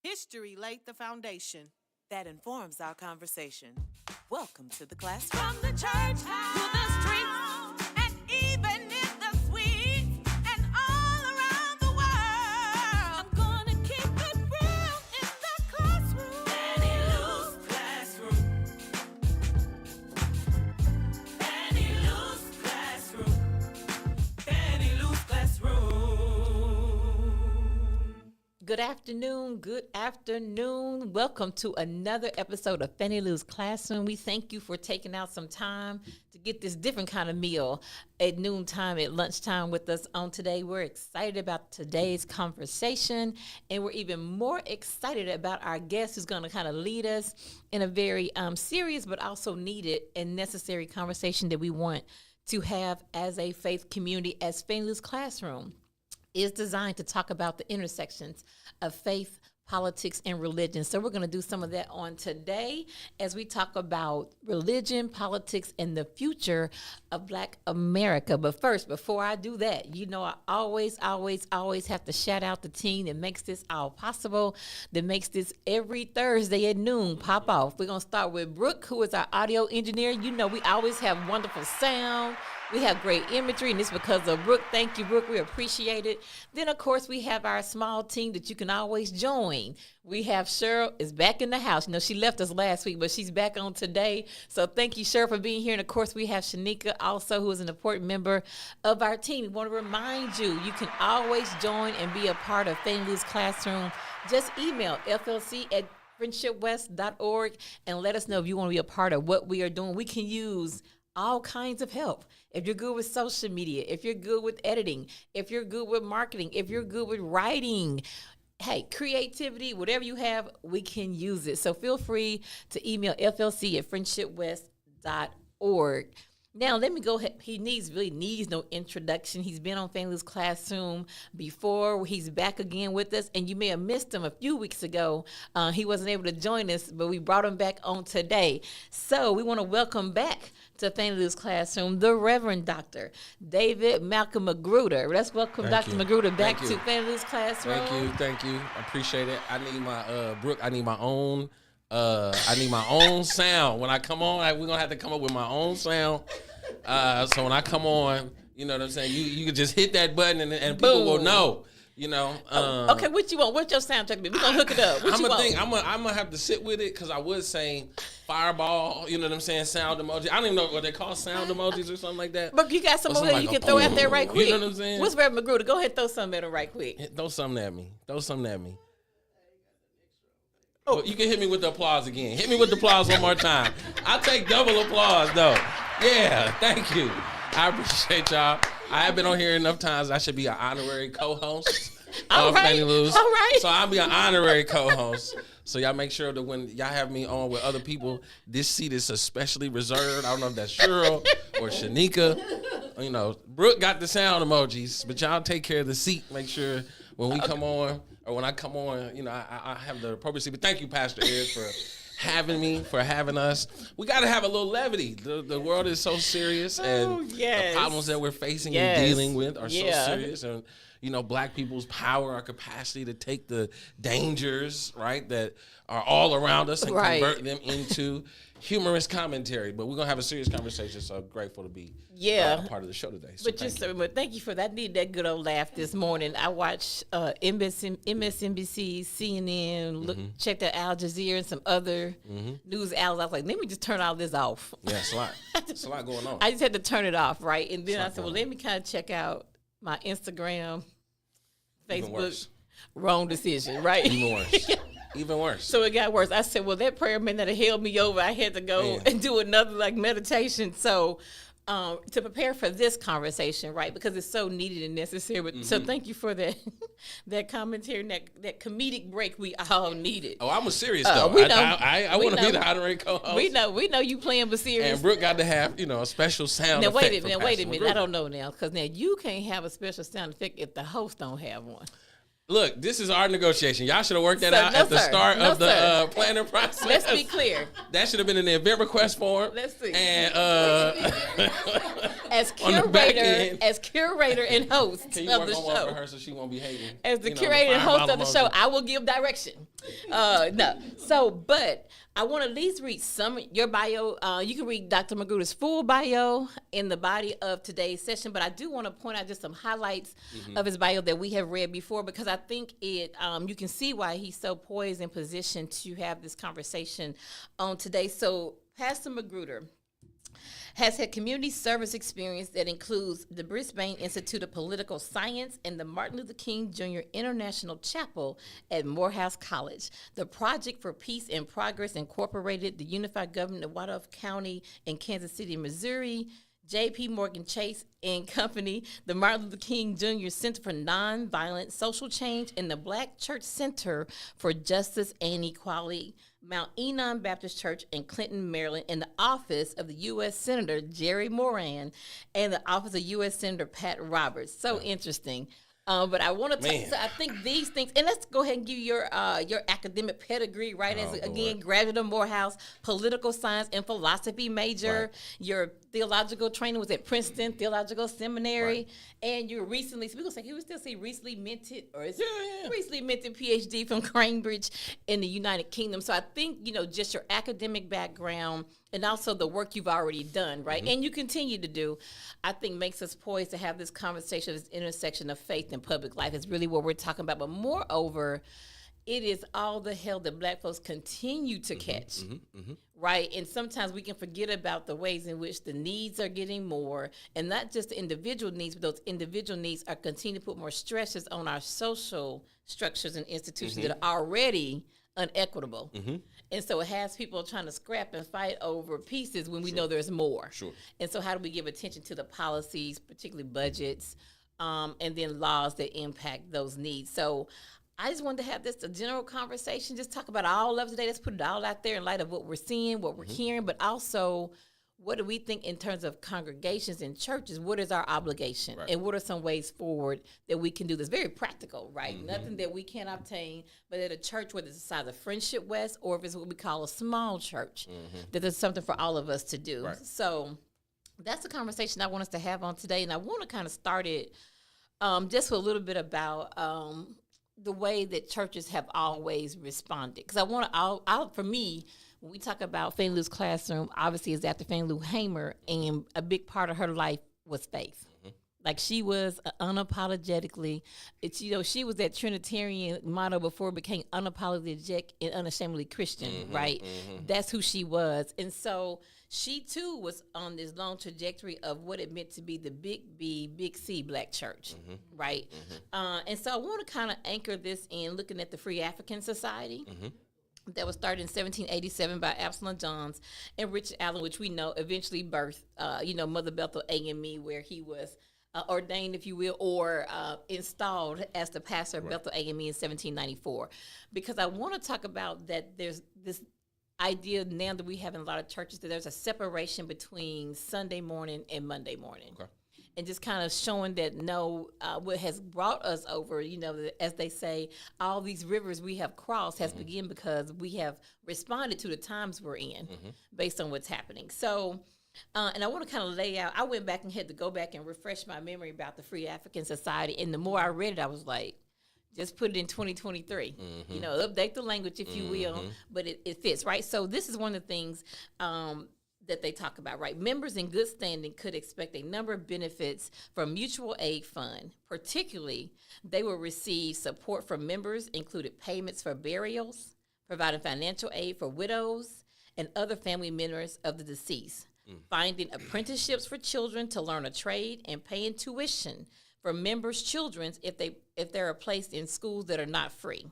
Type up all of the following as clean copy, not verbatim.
History laid the foundation that informs our conversation. Welcome to the classroom. From the church to the streets, and even in the suites, and all around the world. I'm gonna keep it real in the classroom. Fannie Lou's classroom. Fannie Lou's classroom. Fannie Lou's classroom. Good afternoon. Welcome to another episode of Fannie Lou's Classroom. We thank you for taking out some time to get this different kind of meal at noontime, at lunchtime with us on today. We're excited about today's conversation, and we're even more excited about our guest who's going to kind of lead us in a very serious but also needed and necessary conversation that we want to have as a faith community, as Fannie Lou's Classroom is designed to talk about the intersections of faith, politics, and religion. So we're going to do some of that on today as we talk about religion, politics, and the future of Black America. But first, before I do that, you know I always have to shout out the team that makes this all possible, that makes this every Thursday at noon pop off. We're going to start with Brooke, who is our audio engineer. You know we always have wonderful sound. We have great imagery, and it's because of Brooke. Thank you, Brooke. We appreciate it. Then, of course, we have our small team that you can always join. We have Cheryl is back in the house. You know, she left us last week, but she's back on today. So thank you, Cheryl, for being here. And, of course, we have Shanika also, who is an important member of our team. We want to remind you, you can always join and be a part of Fannie Lou's Classroom. Just email flc@friendshipwest.org and let us know if you want to be a part of what we are doing. We can use all kinds of help. If you're good with social media, if you're good with editing, if you're good with marketing, if you're good with writing, hey, creativity, whatever you have, we can use it. So feel free to email flc@friendshipwest.org. Now, let me go ahead. He really needs no introduction. He's been on Fannie Lou's Classroom before. He's back again with us, and you may have missed him a few weeks ago. He wasn't able to join us, but we brought him back on today. So we want to welcome back to Fannie Lou's Classroom the Reverend Dr. David Malcolm McGruder. Let's welcome Dr. McGruder back to Fannie Lou's Classroom. Thank you. I appreciate it. I need my Brooke. I need my own sound when I come on. We're gonna have to come up with my own sound. So when I come on, you know what I'm saying. You can just hit that button and people will know. You know. Okay, what you want? What's your soundtrack? We're gonna hook it up. I'm gonna have to sit with it because I was saying fireball. You know what I'm saying? Sound emoji. I don't even know what they call sound emojis or something like that. But you got some over there you can throw out there right quick. You know what I'm saying? What's Reverend McGruder? Go ahead and throw something at him right quick. Throw something at me. Oh, well, you can hit me with the applause again. Hit me with the applause one more time. I'll take double applause, though. Yeah, thank you. I appreciate y'all. I have been on here enough times. I should be an honorary co-host of Fannie Lou's. All right. So I'll be an honorary co-host. So y'all make sure that when y'all have me on with other people, this seat is especially reserved. I don't know if that's Cheryl or Shanika. You know, Brooke got the sound emojis, but y'all take care of the seat. Make sure when we come on, or when I come on, you know, I have the appropriate seat. But thank you, Pastor Ed, for having me, for having us. We got to have a little levity. The world is so serious, and the problems that we're facing and dealing with are so serious. And, you know, Black people's power, our capacity to take the dangers, right, that are all around us and convert them into humorous commentary. But we're going to have a serious conversation, so I'm grateful to be a part of the show today. So but thank you for that. I needed that good old laugh this morning. I watched MSNBC, CNN, checked out Al Jazeera and some other news outlets. I was like, let me just turn all this off. Yeah, it's a lot. It's a lot going on. I just had to turn it off, right? And then I said, well, let me kind of check out my Instagram, Facebook. Wrong decision, right? Even worse. Even worse. So it got worse. I said, well, that prayer may not have held me over. I had to go and do another meditation. So to prepare for this conversation, right? Because it's so needed and necessary. But, so thank you for that that commentary and that comedic break we all needed. Oh, I'm a serious though. I want to be the honorary co-host. We know you playing but serious. And Brooke got to have, you know, a special sound now, effect. Wait a minute. I don't know now. Because now you can't have a special sound effect if the host don't have one. Look, this is our negotiation. Y'all should have worked that out at the start of the planning process. Let's be clear. That should have been in the event request form. Let's see. And as On the back curator and host Can you of work the on one for show. her so she won't be hating? As the You know, curator and host of the show, $5 I will give direction. No. So, but I want to at least read some of your bio. You can read Dr. McGruder's full bio in the body of today's session, but I do want to point out just some highlights of his bio that we have read before, because I think it you can see why he's so poised and positioned to have this conversation on today. So, Pastor McGruder has had community service experience that includes the Brisbane Institute of Political Science and the Martin Luther King Jr. International Chapel at Morehouse College. The Project for Peace and Progress Incorporated, the Unified Government of Wyandotte County in Kansas City, Missouri, J.P. Morgan Chase and Company, the Martin Luther King Jr. Center for Nonviolent Social Change, and the Black Church Center for Justice and Equality, Mount Ennon Baptist Church in Clinton, Maryland, and the Office of the U.S. Senator Jerry Moran, and the Office of U.S. Senator Pat Roberts. So interesting. But I want to so I think these things, and let's go ahead and give you your academic pedigree, right? As again, graduate of Morehouse, political science and philosophy major. Right. Your theological training was at Princeton Theological Seminary, and you recently, so we're gonna say he would still say recently minted, or is recently minted PhD from Cambridge in the United Kingdom. So I think just your academic background and also the work you've already done, right? And you continue to do, I think makes us poised to have this conversation, this intersection of faith and public life is really what we're talking about. But moreover, it is all the hell that Black folks continue to catch, right? And sometimes we can forget about the ways in which the needs are getting more, and not just the individual needs, but those individual needs are continuing to put more stresses on our social structures and institutions that are already unequitable. And so it has people trying to scrap and fight over pieces when we know there's more. And so how do we give attention to the policies, particularly budgets, and then laws that impact those needs? So I just wanted to have a general conversation, just talk about all of today. Let's put it all out there in light of what we're seeing, what we're hearing, but also what do we think in terms of congregations and churches? What is our obligation? Right. And what are some ways forward that we can do this? Very practical, right? Nothing that we can't obtain, but at a church, whether it's the size of Friendship West or if it's what we call a small church, that there's something for all of us to do. Right. So that's the conversation I want us to have on today. And I want to kind of start it just with a little bit about the way that churches have always responded. Because I want to, for me, when we talk about Fannie Lou's classroom, obviously it's after Fannie Lou Hamer, and a big part of her life was faith. Like she was unapologetically, she was that Trinitarian motto before it became unapologetic and unashamedly Christian, right? That's who she was. And so she too was on this long trajectory of what it meant to be the big B, big C Black church, right? And so I want to kind of anchor this in looking at the Free African Society. That was started in 1787 by Absalom Johns and Richard Allen, which we know eventually birthed, Mother Bethel AME, where he was ordained, if you will, or installed as the pastor of Bethel AME in 1794. Because I want to talk about that there's this idea now that we have in a lot of churches that there's a separation between Sunday morning and Monday morning. Okay. And just kind of showing that what has brought us over, as they say, all these rivers we have crossed has begun because we have responded to the times we're in based on what's happening. So, and I want to kind of lay out, I went back and had to go back and refresh my memory about the Free African Society. And the more I read it, I was like, just put it in 2023, update the language, if you will, but it fits, right? So this is one of the things that they talk about, right? Members in good standing could expect a number of benefits from mutual aid fund. Particularly, they will receive support from members, included payments for burials, providing financial aid for widows and other family members of the deceased, finding apprenticeships for children to learn a trade, and paying tuition for members' children if they are placed in schools that are not free.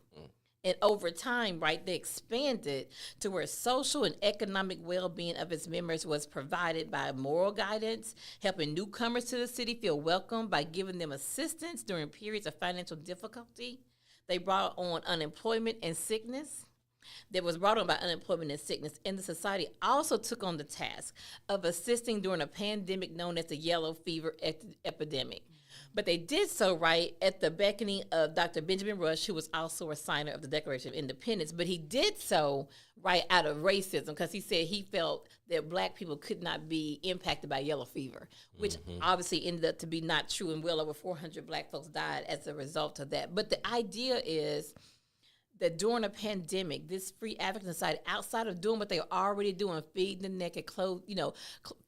And over time, right, they expanded to where social and economic well-being of its members was provided by moral guidance, helping newcomers to the city feel welcome by giving them assistance during periods of financial difficulty. They brought on unemployment and sickness. That was brought on by unemployment and sickness. And the society also took on the task of assisting during a pandemic known as the yellow fever epidemic. But they did so, right, at the beckoning of Dr. Benjamin Rush, who was also a signer of the Declaration of Independence. But he did so, right, out of racism, because he said he felt that black people could not be impacted by yellow fever, which obviously ended up to be not true, and well over 400 black folks died as a result of that. But the idea is that during a pandemic, this free African society, outside of doing what they were already doing, feeding the naked,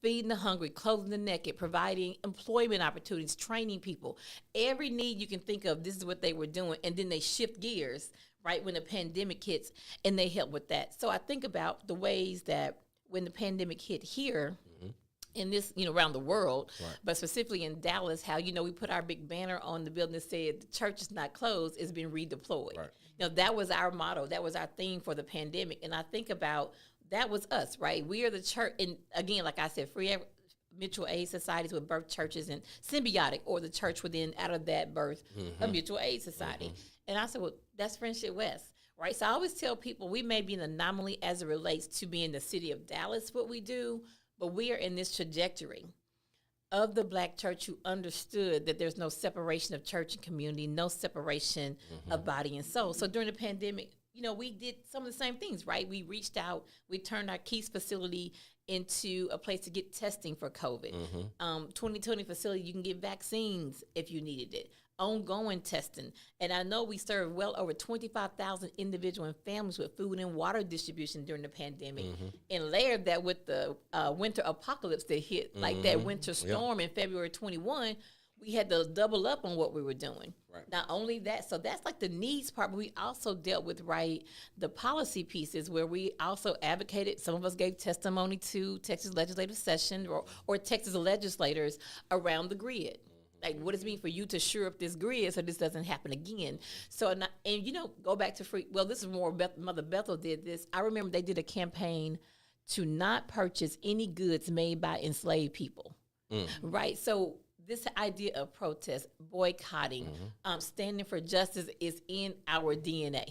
feeding the hungry, clothing the naked, providing employment opportunities, training people, every need you can think of, this is what they were doing. And then they shift gears, right, when the pandemic hits, and they help with that. So I think about the ways that when the pandemic hit here, in this, around the world, but specifically in Dallas, how, we put our big banner on the building that said the church is not closed, it's been redeployed. Right. That was our motto. That was our theme for the pandemic. And I think about, that was us, right? We are the church. And again, like I said, free mutual aid societies would birth churches, and symbiotic, or the church within, out of that birth, a mutual aid society. And I said, well, that's Friendship West. Right. So I always tell people we may be an anomaly as it relates to being the city of Dallas, what we do, but we are in this trajectory of the black church who understood that there's no separation of church and community, no separation of body and soul. So during the pandemic, we did some of the same things, right? We reached out, we turned our Keys facility into a place to get testing for COVID. 2020 facility, you can get vaccines if you needed it. Ongoing testing. And I know we served well over 25,000 individual and families with food and water distribution during the pandemic, and layered that with the winter apocalypse that hit, like that winter storm in February 21, we had to double up on what we were doing. Right. Not only that, so that's like the needs part, but we also dealt with, right, the policy pieces where we also advocated. Some of us gave testimony to Texas legislative session or Texas legislators around the grid. Like, what does it mean for you to shore up this grid so this doesn't happen again? So, go back to free. Well, this is more, Mother Bethel did this. I remember they did a campaign to not purchase any goods made by enslaved people, right? So this idea of protest, boycotting, standing for justice is in our DNA.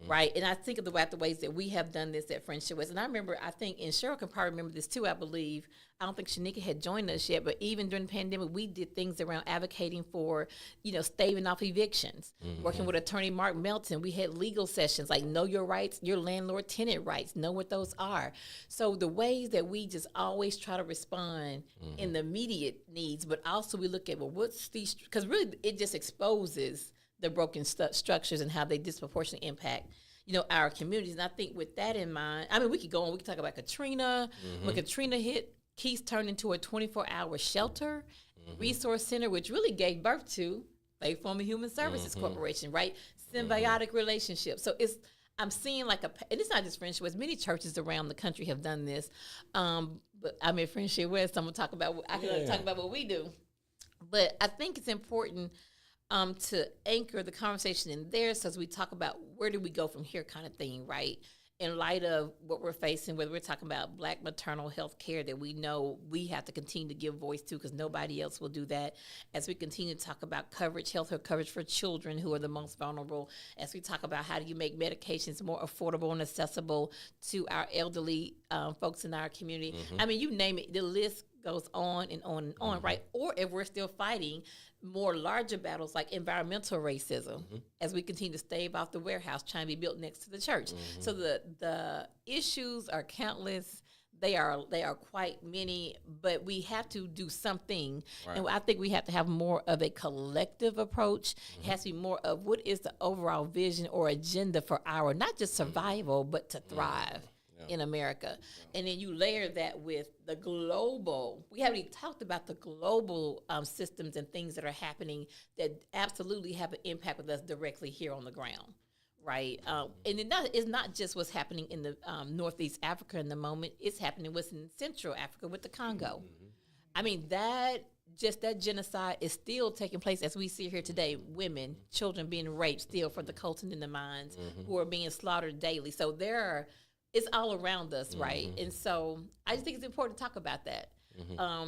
Right, and I think about the ways that we have done this at Friendship West. And I remember, and Cheryl can probably remember this too, I believe. I don't think Shanika had joined us yet, but even during the pandemic, we did things around advocating for, staving off evictions, working with attorney Mark Melton. We had legal sessions, like know your rights, your landlord-tenant rights, know what those are. So the ways that we just always try to respond in the immediate needs, but also we look at, well, what's these, because really it just exposes the broken structures and how they disproportionately impact, our communities. And I think with that in mind, we could go on. We could talk about Katrina. When Katrina hit, Keys turned into a 24-hour shelter, resource center, which really gave birth to Faith Farm and Human Services Corporation, right? Symbiotic relationship. So I'm seeing and it's not just Friendship West. Many churches around the country have done this. But I'm at Friendship West. I'm going to talk about, I can only talk about what we do. But I think it's important to anchor the conversation in there, so as we talk about where do we go from here kind of thing, right? In light of what we're facing, whether we're talking about Black maternal health care that we know we have to continue to give voice to because nobody else will do that, as we continue to talk about coverage, healthcare coverage for children who are the most vulnerable, as we talk about how do you make medications more affordable and accessible to our elderly folks in our community. You name it, the list goes on and on and on, right? Or if we're still fighting more larger battles like environmental racism, as we continue to stave off the warehouse trying to be built next to the church. So the issues are countless. They are quite many, but we have to do something. Right. And I think we have to have more of a collective approach. It has to be more of what is the overall vision or agenda for our, not just survival, but to thrive in America. And then you layer that with the global, we haven't even talked about the global systems and things that are happening that absolutely have an impact with us directly here on the ground, right? And it's not just what's happening in the Northeast Africa in the moment, it's happening what's in Central Africa with the Congo. That genocide is still taking place as we see here today. Women, children being raped still for the coltan in the mines, who are being slaughtered daily. So it's all around us, right? And so I just think it's important to talk about that.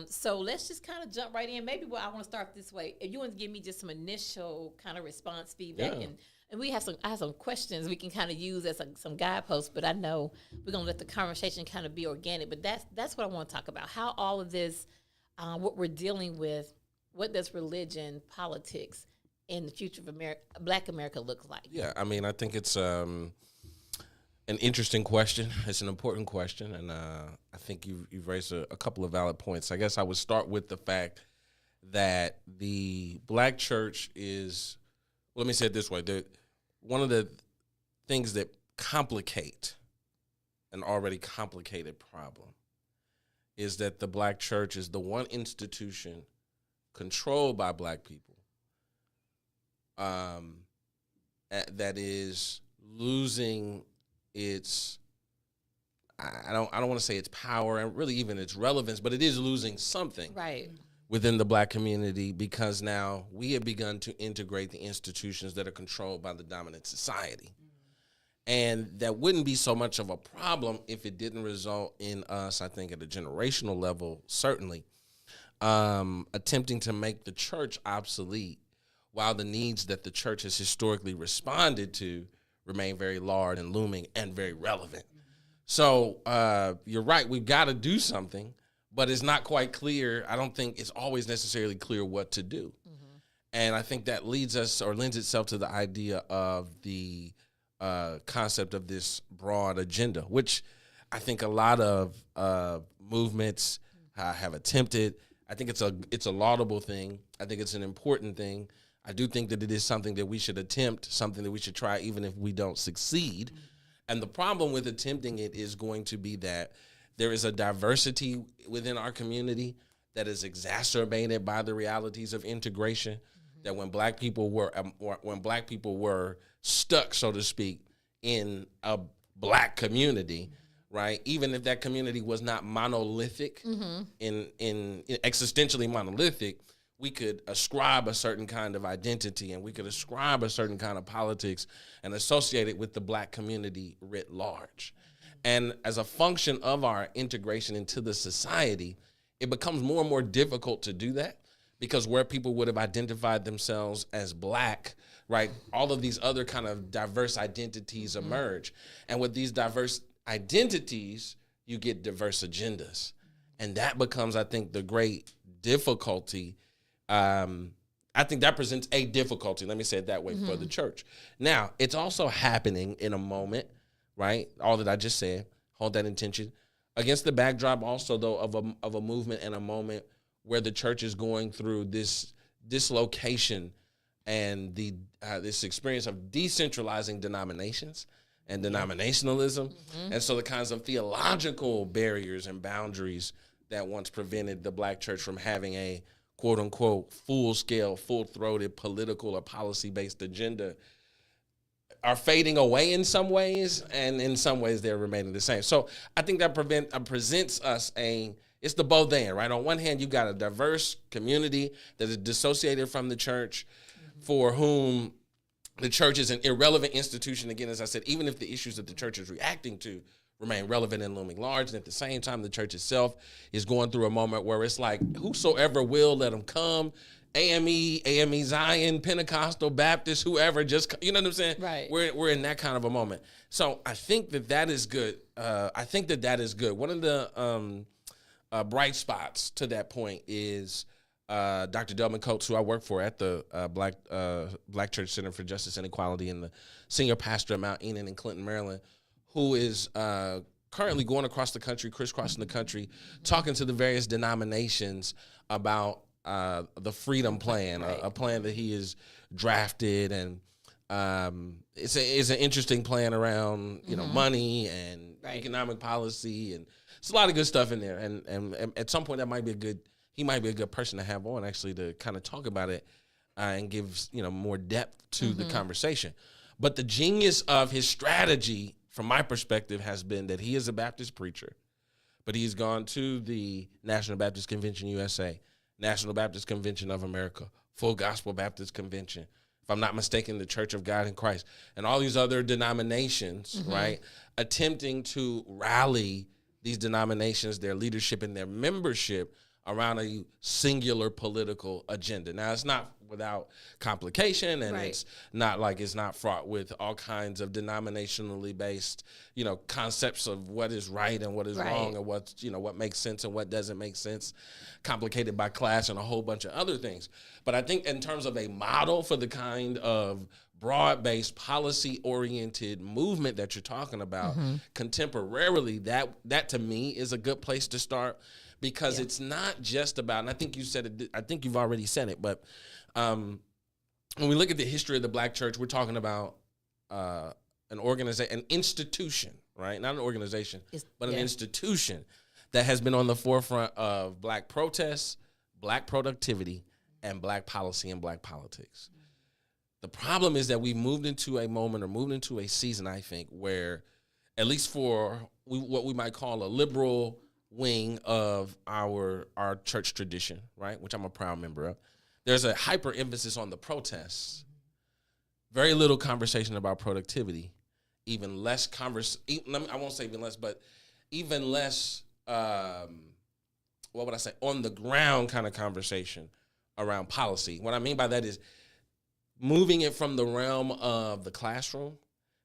So let's just kind of jump right in. Maybe I want to start this way. If you want to give me just some initial kind of response feedback, and I have some questions we can kind of use as some guideposts, but I know we're going to let the conversation kind of be organic. But that's what I want to talk about, how all of this, what we're dealing with what does religion, politics, in the future of Black America look like? Yeah, I mean, I think it's an interesting question. It's an important question, and I think you've raised a couple of valid points. I guess I would start with the fact that the Black church is, let me say it this way, one of the things that complicate an already complicated problem is that the Black church is the one institution controlled by Black people that is losing its, I don't want to say its power and really even its relevance, but it is losing something within the Black community, because now we have begun to integrate the institutions that are controlled by the dominant society. And that wouldn't be so much of a problem if it didn't result in us, I think at a generational level, certainly, attempting to make the church obsolete while the needs that the church has historically responded to remain very large and looming and very relevant. So you're right, we've got to do something, but it's not quite clear. I don't think it's always necessarily clear what to do. And I think that lends itself to the idea of the concept of this broad agenda, which I think a lot of movements have attempted. I think it's a laudable thing. I think it's an important thing. I do think that it is something that we should attempt, something that we should try even if we don't succeed. And the problem with attempting it is going to be that there is a diversity within our community that is exacerbated by the realities of integration. That when Black people were stuck, so to speak, in a Black community, right? Even if that community was not monolithic, in existentially monolithic, we could ascribe a certain kind of identity and we could ascribe a certain kind of politics and associate it with the Black community writ large. And as a function of our integration into the society, it becomes more and more difficult to do that, because where people would have identified themselves as Black, right, all of these other kind of diverse identities emerge. And with these diverse identities, you get diverse agendas. And that becomes, I think, the great difficulty. I think that presents a difficulty, let me say it that way, for the church. Now, it's also happening in a moment, right, all that I just said, hold that intention, against the backdrop also, though, of a movement and a moment where the church is going through this dislocation and this experience of decentralizing denominations and denominationalism. And so the kinds of theological barriers and boundaries that once prevented the Black church from having a quote unquote full-scale, full-throated political or policy-based agenda are fading away in some ways, and in some ways they're remaining the same. So I think that presents us it's the both and, right? On one hand, you've got a diverse community that is dissociated from the church, for whom the church is an irrelevant institution. Again, as I said, even if the issues that the church is reacting to remain relevant and looming large, and at the same time, the church itself is going through a moment where it's like, whosoever will, let them come. AME Zion, Pentecostal, Baptist, whoever, just, you know what I'm saying? Right. We're in that kind of a moment. So I think that is good. One of the bright spots to that point is Dr. Delman Coates, who I work for at the Black Church Center for Justice and Equality, and the senior pastor at Mount Ennon in Clinton, Maryland, who is currently going across the country, crisscrossing the country, talking to the various denominations about the Freedom Plan, a plan that he has drafted, and it's an interesting plan around money and economic policy, and it's a lot of good stuff in there. And at some point, he might be a good person to have on, actually, to kind of talk about it and give more depth to the conversation. But the genius of his strategy, from my perspective, has been that he is a Baptist preacher, but he's gone to the National Baptist Convention USA, National Baptist Convention of America, Full Gospel Baptist Convention, if I'm not mistaken, the Church of God in Christ, and all these other denominations, right, attempting to rally these denominations, their leadership and their membership around a singular political agenda. Now, it's not without complication, and it's not fraught with all kinds of denominationally based, concepts of what is right and what is wrong, and what makes sense and what doesn't make sense, complicated by class and a whole bunch of other things. But I think in terms of a model for the kind of broad-based, policy-oriented movement that you're talking about contemporarily, that to me is a good place to start, because it's not just about, and I think you said it, I think you've already said it, but when we look at the history of the Black church, we're talking about an institution, right? Not an organization, but an institution that has been on the forefront of Black protests, Black productivity, and Black policy and Black politics. The problem is that we moved into a moment, or moved into a season, I think, where, at least for what we might call a liberal wing of our church tradition, right, which I'm a proud member of, there's a hyper emphasis on the protests. Very little conversation about productivity. Even less I won't say even less, but even less, on the ground kind of conversation around policy. What I mean by that is moving it from the realm of the classroom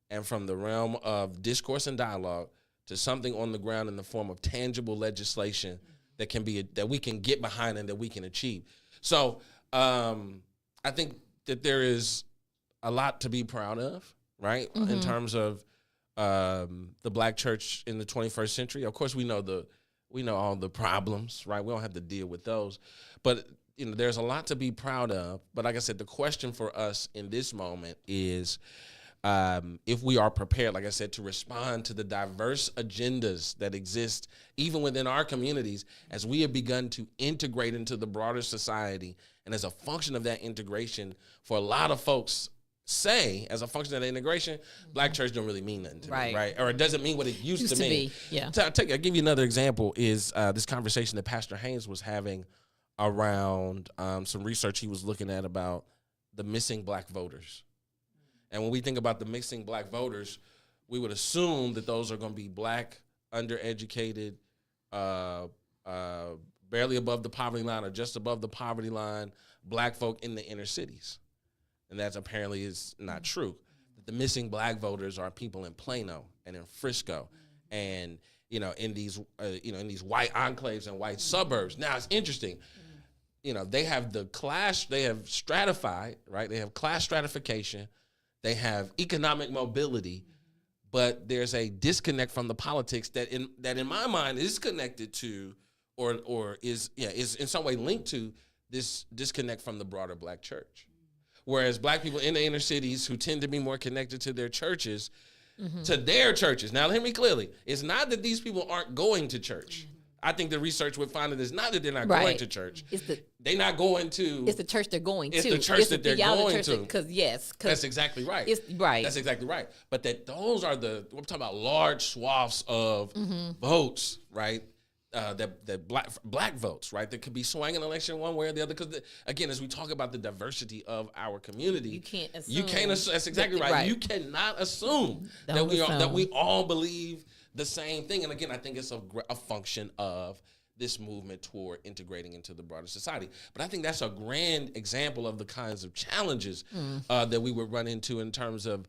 and from the realm of discourse and dialogue to something on the ground in the form of tangible legislation that we can get behind and that we can achieve. So I think that there is a lot to be proud of, right? In terms of the Black church in the 21st century. Of course, we know all the problems, right? We don't have to deal with those, but there's a lot to be proud of. But like I said, the question for us in this moment is if we are prepared, like I said, to respond to the diverse agendas that exist even within our communities as we have begun to integrate into the broader society. And as a function of that integration, for a lot of folks say, as a function of that integration, Black church don't really mean nothing to me, right? Or it doesn't mean what it used to mean. Yeah. I'll give you another example is this conversation that Pastor Haynes was having around some research he was looking at about the missing Black voters. And when we think about the missing Black voters, we would assume that those are going to be Black, undereducated, barely above the poverty line or just above the poverty line, Black folk in the inner cities. And that apparently is not true. The missing Black voters are people in Plano and in Frisco and, in these white enclaves and white suburbs. Now, it's interesting. They have they have stratified, right? They have class stratification. They have economic mobility, but there's a disconnect from the politics that in my mind is connected to or is in some way linked to this disconnect from the broader Black church. Whereas Black people in the inner cities who tend to be more connected to their churches, to their churches. Now, hear me clearly. It's not that these people aren't going to church. I think the research would find that it's not that they're not going to church. They're not going to. It's the church they're going to. It's the church that they're going to. Because that's exactly right. That's exactly right. But that those are we're talking about large swaths of votes, right? That black votes, right? That could be swinging an election one way or the other. Because again, as we talk about the diversity of our community, you can't assume. That's exactly right. You cannot assume that we all believe the same thing. And again, I think it's a function of this movement toward integrating into the broader society. But I think that's a grand example of the kinds of challenges that we would run into in terms of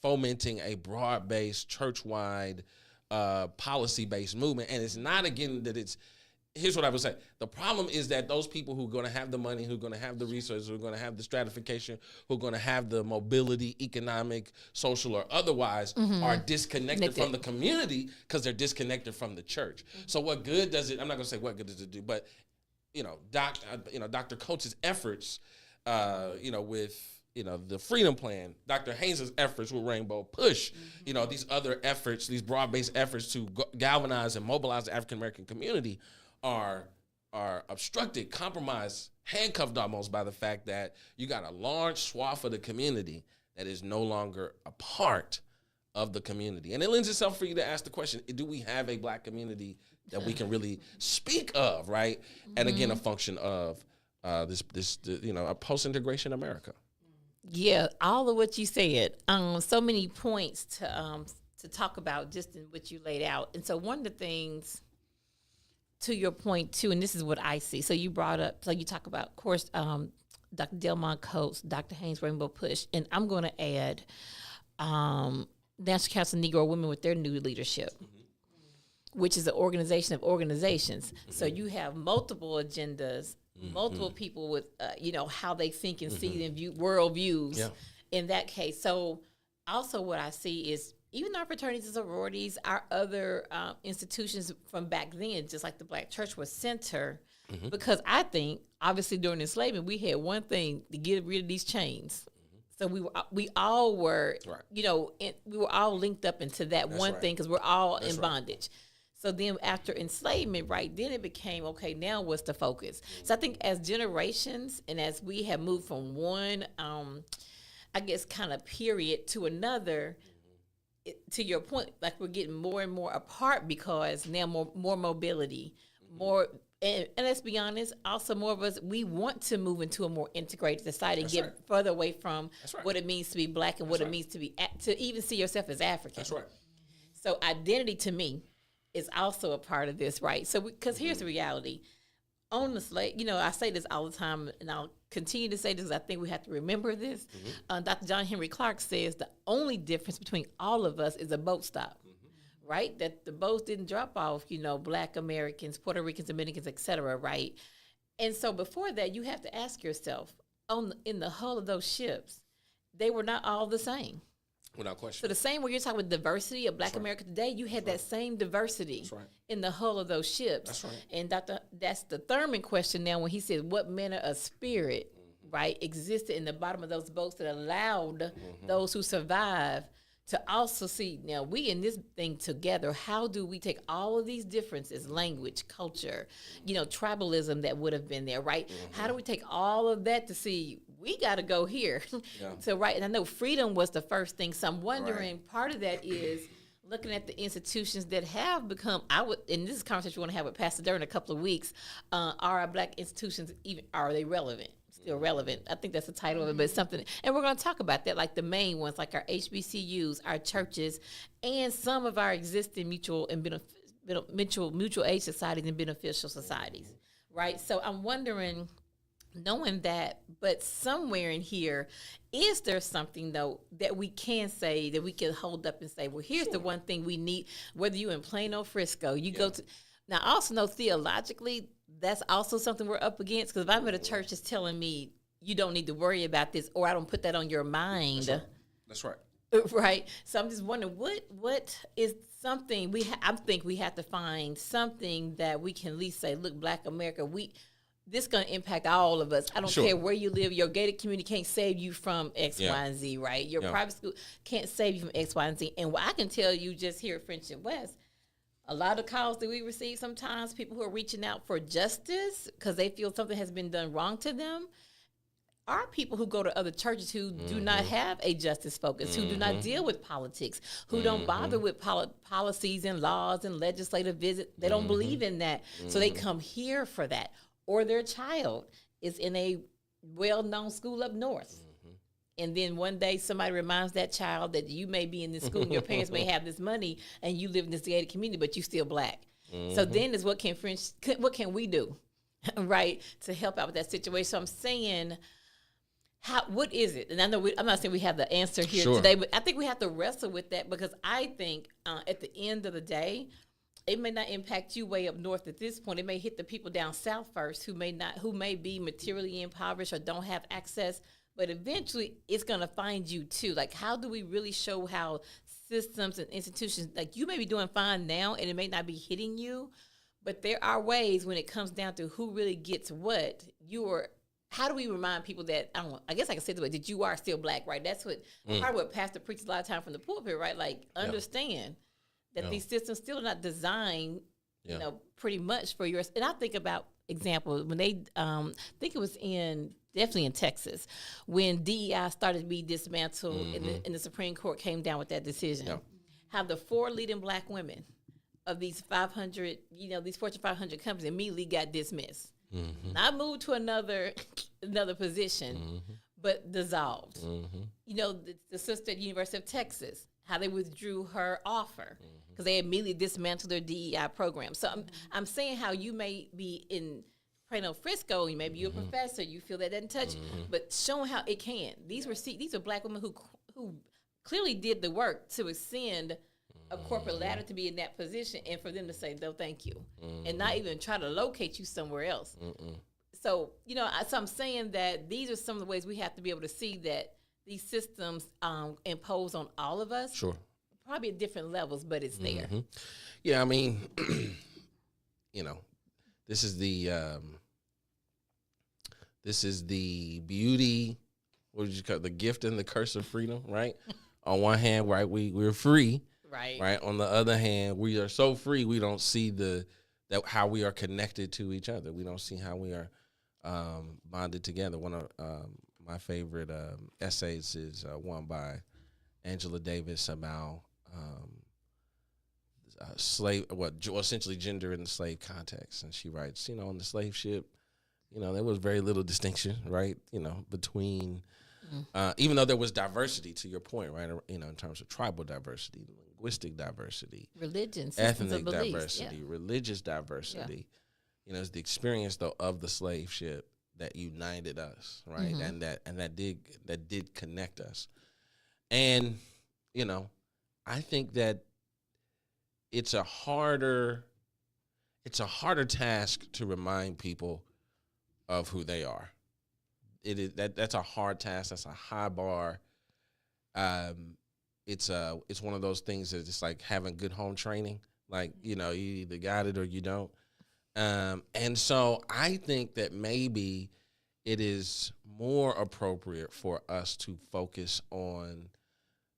fomenting a broad-based, church-wide, policy-based movement. And it's not, again, that it's, here's what I would say. The problem is that those people who are going to have the money, who are going to have the resources, who are going to have the stratification, who are going to have the mobility, economic, social, or otherwise, are disconnected from the community because they're disconnected from the church. So what good does it, I'm not going to say what good does it do, but, Dr. Coach's efforts, with, the Freedom Plan, Dr. Haynes' efforts with Rainbow Push, these other efforts, these broad-based efforts to galvanize and mobilize the African-American community are obstructed, compromised, handcuffed almost by the fact that you got a large swath of the community that is no longer a part of the community. And it lends itself for you to ask the question, do we have a Black community that we can really speak of, right? And again, a function of this a post-integration America. Yeah, all of what you said. So many points to talk about just in what you laid out. And so one of the things to your point too, and this is what I see. So you brought up, so you talk about, of course, Dr. Delmont Coates, Dr. Haynes Rainbow Push, and I'm going to add National Council of Negro Women with their new leadership, which is an organization of organizations. So you have multiple agendas, multiple people with, how they think and see and view world views in that case. So also what I see is even our fraternities and sororities, our other institutions from back then, just like the Black church, was center because I think, obviously, during enslavement, we had one thing to get rid of these chains. So we all were, we were all linked up into that one thing because we're all in bondage. So then after enslavement, right, then it became, okay, now what's the focus? So I think as generations and as we have moved from one, I guess, kind of period to another, to your point, like we're getting more and more apart because now more mobility, more, and let's be honest, also more of us, we want to move into a more integrated society and get further away from what it means to be Black and what it means to be, to even see yourself as African. That's right. So identity to me is also a part of this, right? So, because here's the reality. On the slave, I say this all the time, and I'll continue to say this because I think we have to remember this. Dr. John Henry Clark says the only difference between all of us is a boat stop, right? That the boats didn't drop off, Black Americans, Puerto Ricans, Dominicans, et cetera, right? And so before that, you have to ask yourself, in the hull of those ships, they were not all the same. Without question. So the same way you're talking about diversity of Black America today, you had that same diversity in the hull of those ships. That's right. And that's the Thurman question now when he says, what manner of spirit, right, existed in the bottom of those boats that allowed those who survived to also see, now we in this thing together, how do we take all of these differences, language, culture, tribalism that would have been there, right? How do we take all of that to see, we got to go here. So, right, and I know freedom was the first thing, so I'm wondering, part of that is looking at the institutions that have become, and this is a conversation we want to have with Pastor Durr in a couple of weeks, are our Black institutions, are they relevant? Still relevant. I think that's the title of it, but it's something, and we're going to talk about that, like the main ones, like our HBCUs, our churches, and some of our existing mutual aid societies and beneficial societies, right? So I'm wondering, knowing that, but somewhere in here, is there something, though, that we can say, that we can hold up and say, well, here's the one thing we need, whether you're in Plano, Frisco, you go to, now I also know theologically, that's also something we're up against, because if I'm at a church that's telling me you don't need to worry about this, or I don't put that on your mind. That's right. Right. So I'm just wondering, what is something I think we have to find something that we can at least say, look, Black America, this is going to impact all of us. I don't care where you live. Your gated community can't save you from X, Y, and Z, right? Your private school can't save you from X, Y, and Z. And what I can tell you just here at Friendship West, a lot of calls that we receive sometimes, people who are reaching out for justice because they feel something has been done wrong to them, are people who go to other churches who do not have a justice focus, who do not deal with politics, who don't bother with policies and laws and legislative visits. They don't believe in that. So they come here for that. Or their child is in a well-known school up north. And then one day somebody reminds that child that you may be in this school and your parents may have this money and you live in this gated community, but you're still Black. So then is what can we do, right, to help out with that situation? So I'm saying, what is it? And I know I'm not saying we have the answer here today, but I think we have to wrestle with that, because I think at the end of the day, it may not impact you way up north at this point. It may hit the people down south first who may be materially impoverished or don't have access. But eventually, it's going to find you, too. Like, how do we really show how systems and institutions, like, you may be doing fine now, and it may not be hitting you, but there are ways when it comes down to who really gets what, how do we remind people that, I guess I can say this way, that you are still Black, right? That's what, part of what Pastor preaches a lot of time from the pulpit, right? Like, understand that these systems still are not designed, pretty much for yours. And I think about example, when they, I think it was definitely in Texas, when DEI started to be dismantled and the Supreme Court came down with that decision, how the 4 leading Black women of these 500, these Fortune 500 companies immediately got dismissed. Not moved to another position, but dissolved. The sister at the University of Texas, how they withdrew her offer. Because because they immediately dismantle their DEI program. So I'm saying how you may be in Plano Frisco, maybe you're a professor, you feel that doesn't touch you, but showing how it can. These are Black women who clearly did the work to ascend a corporate ladder to be in that position, and for them to say no thank you, and not even try to locate you somewhere else. So so I'm saying that these are some of the ways we have to be able to see that these systems impose on all of us. Sure. Probably at different levels, but it's there. Yeah, I mean, this is the beauty. What did you call it? The gift and the curse of freedom, right? On one hand, right, we're free, right. On the other hand, we are so free we don't see how we are connected to each other. We don't see how we are bonded together. One of my favorite essays is one by Angela Davis about essentially gender in the slave context, and she writes, on the slave ship, there was very little distinction, right? Between even though there was diversity, to your point, right? In terms of tribal diversity, linguistic diversity, religion, ethnic diversity, religious diversity. It's the experience though of the slave ship that united us, right? And that did connect us. And I think that it's a harder task to remind people of who they are. It is that's a hard task. That's a high bar. It's one of those things that it's like having good home training. Like, you either got it or you don't. And so I think that maybe it is more appropriate for us to focus on,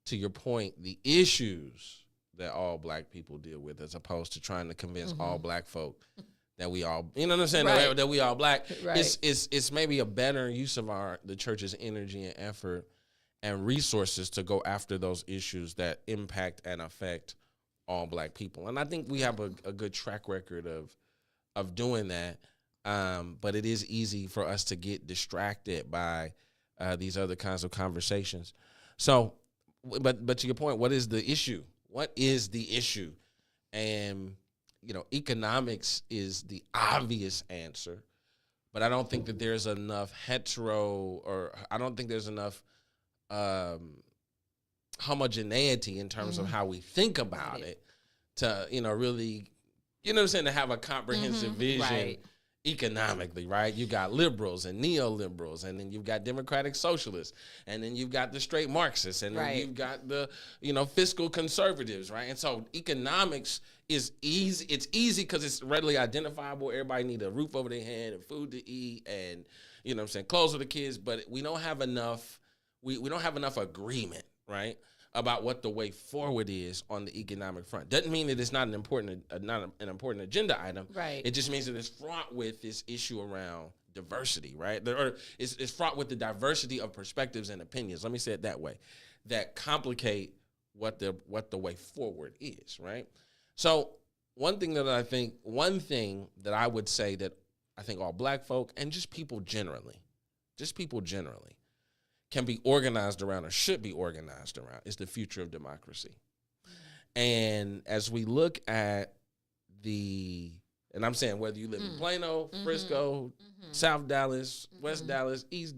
to your point, the issues that all Black people deal with, as opposed to trying to convince all Black folk that we all, you know what I'm saying, Right. that we all Black. Right. It's maybe a better use of the church's energy and effort and resources to go after those issues that impact and affect all Black people. And I think we have a good track record of doing that. But it is easy for us to get distracted by these other kinds of conversations. So, but to your point, what is the issue? What is the issue? And, economics is the obvious answer, but I don't think that there's enough I don't think there's enough homogeneity in terms of how we think about it to, really, to have a comprehensive vision economically, right? You got liberals and neoliberals, and then you've got democratic socialists, and then you've got the straight Marxists, and then you've got the, fiscal conservatives, right? And so economics is easy. It's easy because it's readily identifiable. Everybody need a roof over their head and food to eat and, clothes for the kids, but we don't have enough, we don't have enough agreement, right, about what the way forward is on the economic front. Doesn't mean that it's not an important agenda item. Right. It just means that it's fraught with this issue around diversity, right? Or it's fraught with the diversity of perspectives and opinions. Let me say it that way, that complicate what the way forward is, right? So one thing that I would say that I think all Black folk and just people generally can be organized around or should be organized around is the future of democracy. And as we look at and I'm saying whether you live in Plano, Frisco, South Dallas, West Dallas, East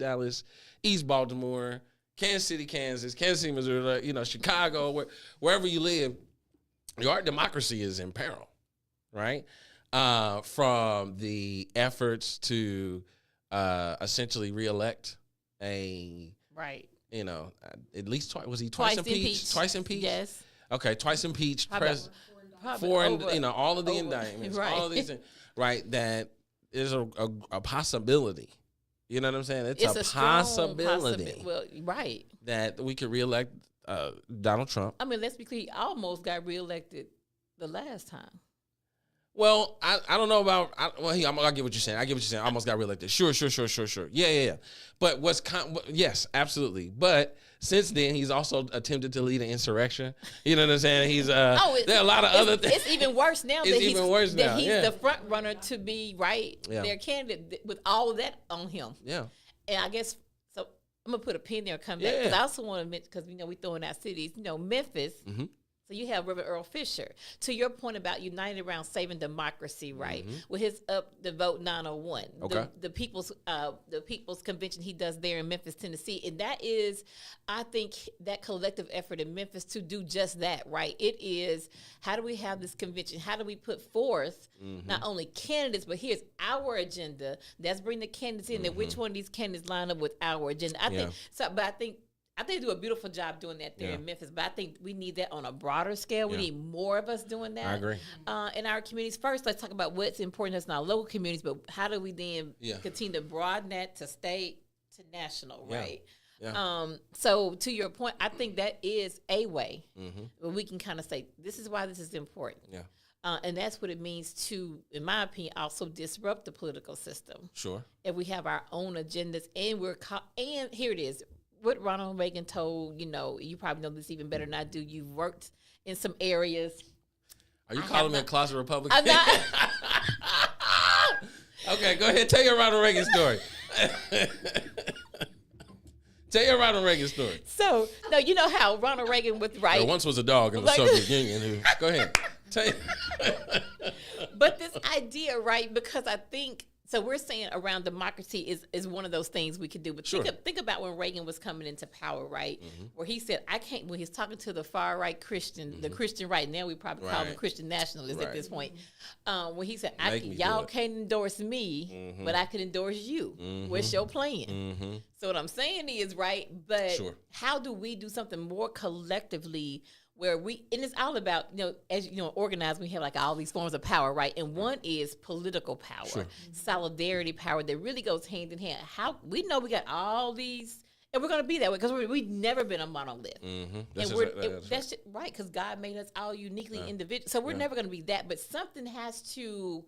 Baltimore, Kansas City, Kansas City, Missouri, Chicago, wherever you live, your democracy is in peril, right? From the efforts to essentially reelect at least twice. Was he twice impeached? Twice impeached? Yes. Okay, twice impeached. All of the indictments, all of these things, right? That is a possibility. You know what I'm saying? It's a possibility. That we could reelect Donald Trump. I mean, let's be clear. He almost got reelected the last time. Well, I don't know about. I get what you're saying. I almost got reelected. Sure. Yeah. But yes, absolutely. But since then, he's also attempted to lead an insurrection. You know what I'm saying? He's there are a lot of other things. It's even worse now. He's He's the front runner to be their candidate with all of that on him. Yeah. And I guess so. I'm gonna put a pin there and come back because I also want to mention because we throwing out cities. Memphis So you have Reverend Earl Fisher. To your point about united around saving democracy, right? With his Up the Vote 901, Okay. the people's convention he does there in Memphis, Tennessee, and that is, I think, that collective effort in Memphis to do just that, right? It is, how do we have this convention? How do we put forth not only candidates, but here's our agenda. Let's bring the candidates in, and which one of these candidates line up with our agenda? I think so, but I think they do a beautiful job doing that there in Memphis, but I think we need that on a broader scale. We need more of us doing that. I agree. In our communities. First, let's talk about what's important to us in our local communities, but how do we then continue to broaden that to state, to national, right? Yeah. So to your point, I think that is a way where we can kind of say, this is why this is important. Yeah. And that's what it means to, in my opinion, also disrupt the political system. Sure. If we have our own agendas and and here it is, what Ronald Reagan told, you probably know this even better than I do. You've worked in some areas. Are you calling me a closet Republican? I'm not. Okay, go ahead. Tell your Ronald Reagan story. Tell your Ronald Reagan story. So, no, you know how Ronald Reagan was right. There once was a dog in the Soviet Union. Go ahead. Tell you. But this idea, right, because I think, so we're saying around democracy is one of those things we could do. But think about when Reagan was coming into power, right, where he said, when he's talking to the far right Christian, the Christian right, now we probably call them Christian nationalists at this point, when he said, y'all can't endorse me, but I can endorse you. What's your plan? So what I'm saying is, right, but how do we do something more collectively where and it's all about, as you know, organized, we have like all these forms of power, right? And one is political power, solidarity power that really goes hand in hand. How we know we got all these, and we're going to be that way because we've never been a monolith. That's right, because God made us all uniquely individual. So we're never going to be that, but something has to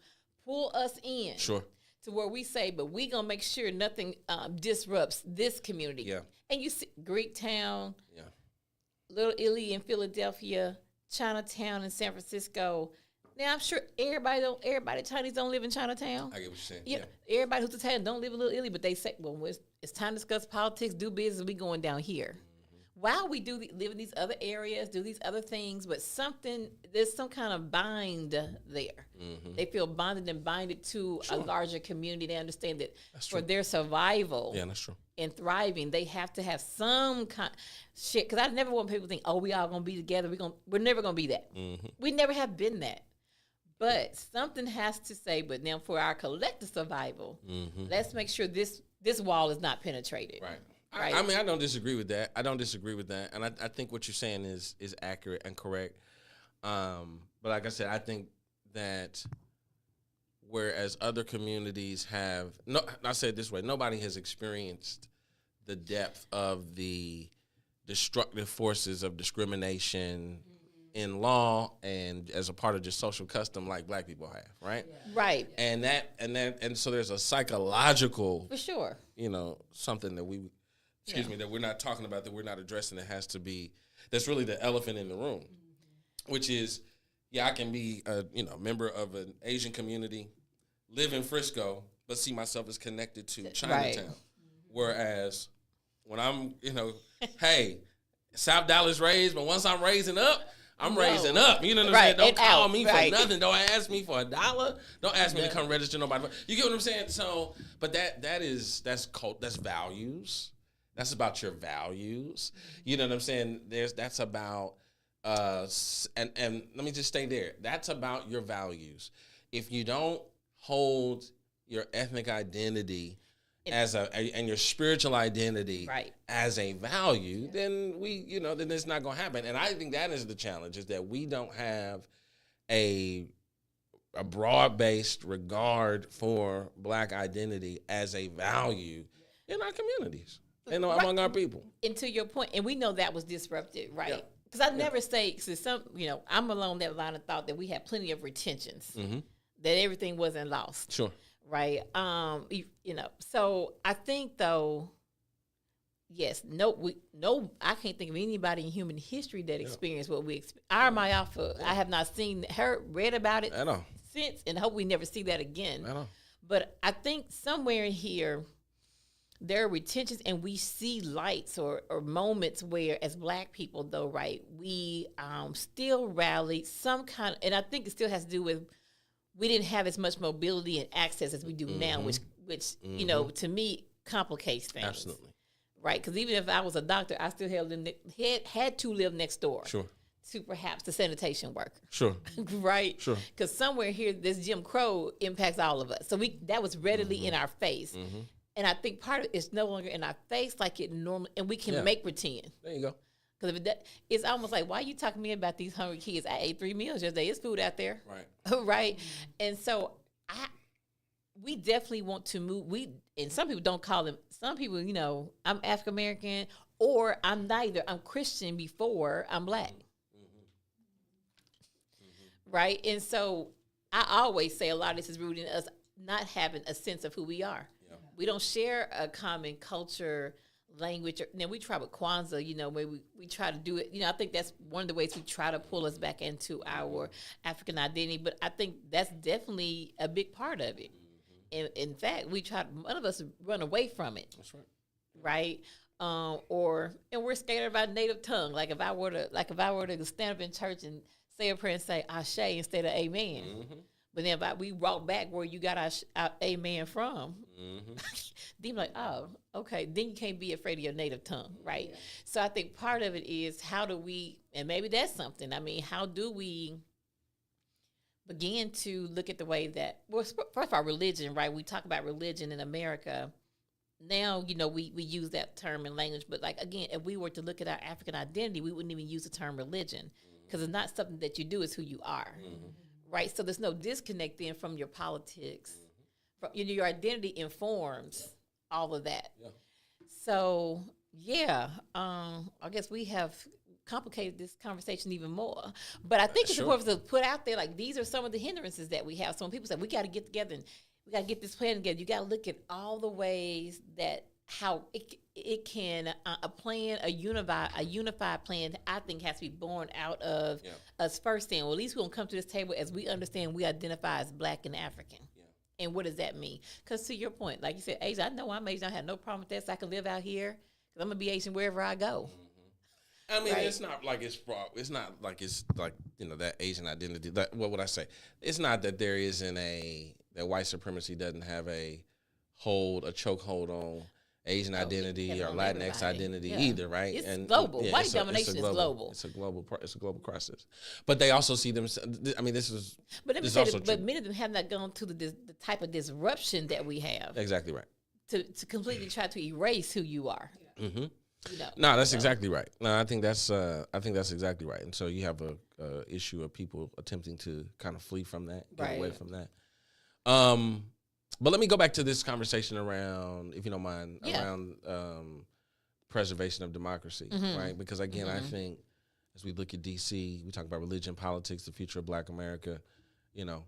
pull us in. Sure. To where we say, but we going to make sure nothing disrupts this community. Yeah. And you see Greektown, Little Italy in Philadelphia, Chinatown in San Francisco. Now I'm sure everybody Chinese don't live in Chinatown. I get what you're saying. Yeah. Everybody who's Italian don't live in Little Italy, but they say, well, it's time to discuss politics, do business, we going down here. While we live in these other areas, do these other things, but there's some kind of bind there. They feel bonded and binded to a larger community. They understand that for their survival that's true. and thriving, they have to have some kind shit. Because I never want people to think, oh, we all going to be together. We're never going to be that. We never have been that. But something has to say, but now for our collective survival, let's make sure this wall is not penetrated. Right. I mean, I don't disagree with that. And I think what you're saying is accurate and correct. But like I said, I think that whereas other communities have, I say it this way, nobody has experienced the depth of the destructive forces of discrimination in law and as a part of just social custom like Black people have, right? Yeah. Right. And so there's a psychological, for sure, something that that we're not talking about, that we're not addressing, that's really the elephant in the room, which is, I can be a member of an Asian community, live in Frisco, but see myself as connected to Chinatown. Right. Whereas when I'm, hey, South Dallas raised, but once I'm raising up, I'm raising up. You know what I'm saying? Don't call me for nothing. Don't ask me for $1. Don't ask me to come register nobody. You get what I'm saying? So, but that's values. That's about your values. You know what I'm saying? That's about and let me just stay there. That's about your values. If you don't hold your ethnic identity and your spiritual identity as a value, then then it's not going to happen. And I think that is the challenge, is that we don't have a broad-based regard for Black identity as a value in our communities and among our people. And to your point, and we know that was disrupted, right? Because I never say, because I'm along that line of thought that we had plenty of retentions, that everything wasn't lost. Sure. Right. So I think though, yes, I can't think of anybody in human history that experienced what we experienced. Our Mai Alpha, I have not read about it since, and hope we never see that again. I know. But I think somewhere in here, there are retentions, and we see lights or moments where, as Black people, though, right, we still rally some kind of, and I think it still has to do with we didn't have as much mobility and access as we do now, which you know, to me, complicates things. Absolutely. Right, because even if I was a doctor, I still had to live next door. Sure. To perhaps the sanitation worker. Sure. Right? Sure. Because somewhere here, this Jim Crow impacts all of us. So that was readily in our face. And I think part of it is no longer in our face like it normally, and we can make pretend. There you go. Because it's almost like, why are you talking to me about these hungry kids? I ate 3 meals yesterday. It's food out there. Right. Right? And so we definitely want to move. And some people don't call them, some people, you know, I'm African American or I'm neither. I'm Christian before I'm Black. Right? And so I always say a lot of this is rooted in us not having a sense of who we are. Yeah. We don't share a common culture, language. Now, we try with Kwanzaa, you know, where we try to do it. You know, I think that's one of the ways we try to pull us back into our African identity. But I think that's definitely a big part of it. And in fact, none of us run away from it. That's right. Right? And we're scared about native tongue. Like if I were to stand up in church and say a prayer and say Ashe instead of Amen. But then if we walk back where you got our Amen from, then you're like, oh, okay, then you can't be afraid of your native tongue, right? Yeah. So I think part of it is how do we, and maybe that's something, I mean, how do we begin to look at the way that, well, first of all, religion, right? We talk about religion in America. Now, you know, we use that term in language, but like, again, if we were to look at our African identity, we wouldn't even use the term religion because it's not something that you do, it's who you are, right? So there's no disconnect then from your politics. From, you know, your identity informs all of that. Yeah. So, yeah, I guess we have complicated this conversation even more. But I think it's important to put out there, like, these are some of the hindrances that we have. So when people say, we got to get together and we got to get this plan together, you got to look at all the ways that how it can, a unified plan, I think, has to be born out of us first saying, well, at least we're going to come to this table as we understand we identify as Black and African. Yeah. And what does that mean? Because to your point, like you said, Asian, I know I'm Asian. I have no problem with that, so I can live out here because I'm going to be Asian wherever I go. I mean, it's not like it's like, you know, that Asian identity. That, what would I say? It's not that there isn't that white supremacy doesn't have a chokehold on Asian identity or Latinx identity either, right? It's global. White domination is global. It's a global crisis. But they also see them. I mean, but many of them have not gone to the type of disruption that we have. Exactly right. To completely try to erase who you are. Mm-hmm. You know, no, that's exactly right. No, I think that's exactly right. And so you have a issue of people attempting to kind of flee from that, get away from that. But let me go back to this conversation around, if you don't mind, around preservation of democracy, right? Because again, I think as we look at DC, we talk about religion, politics, the future of Black America. You know,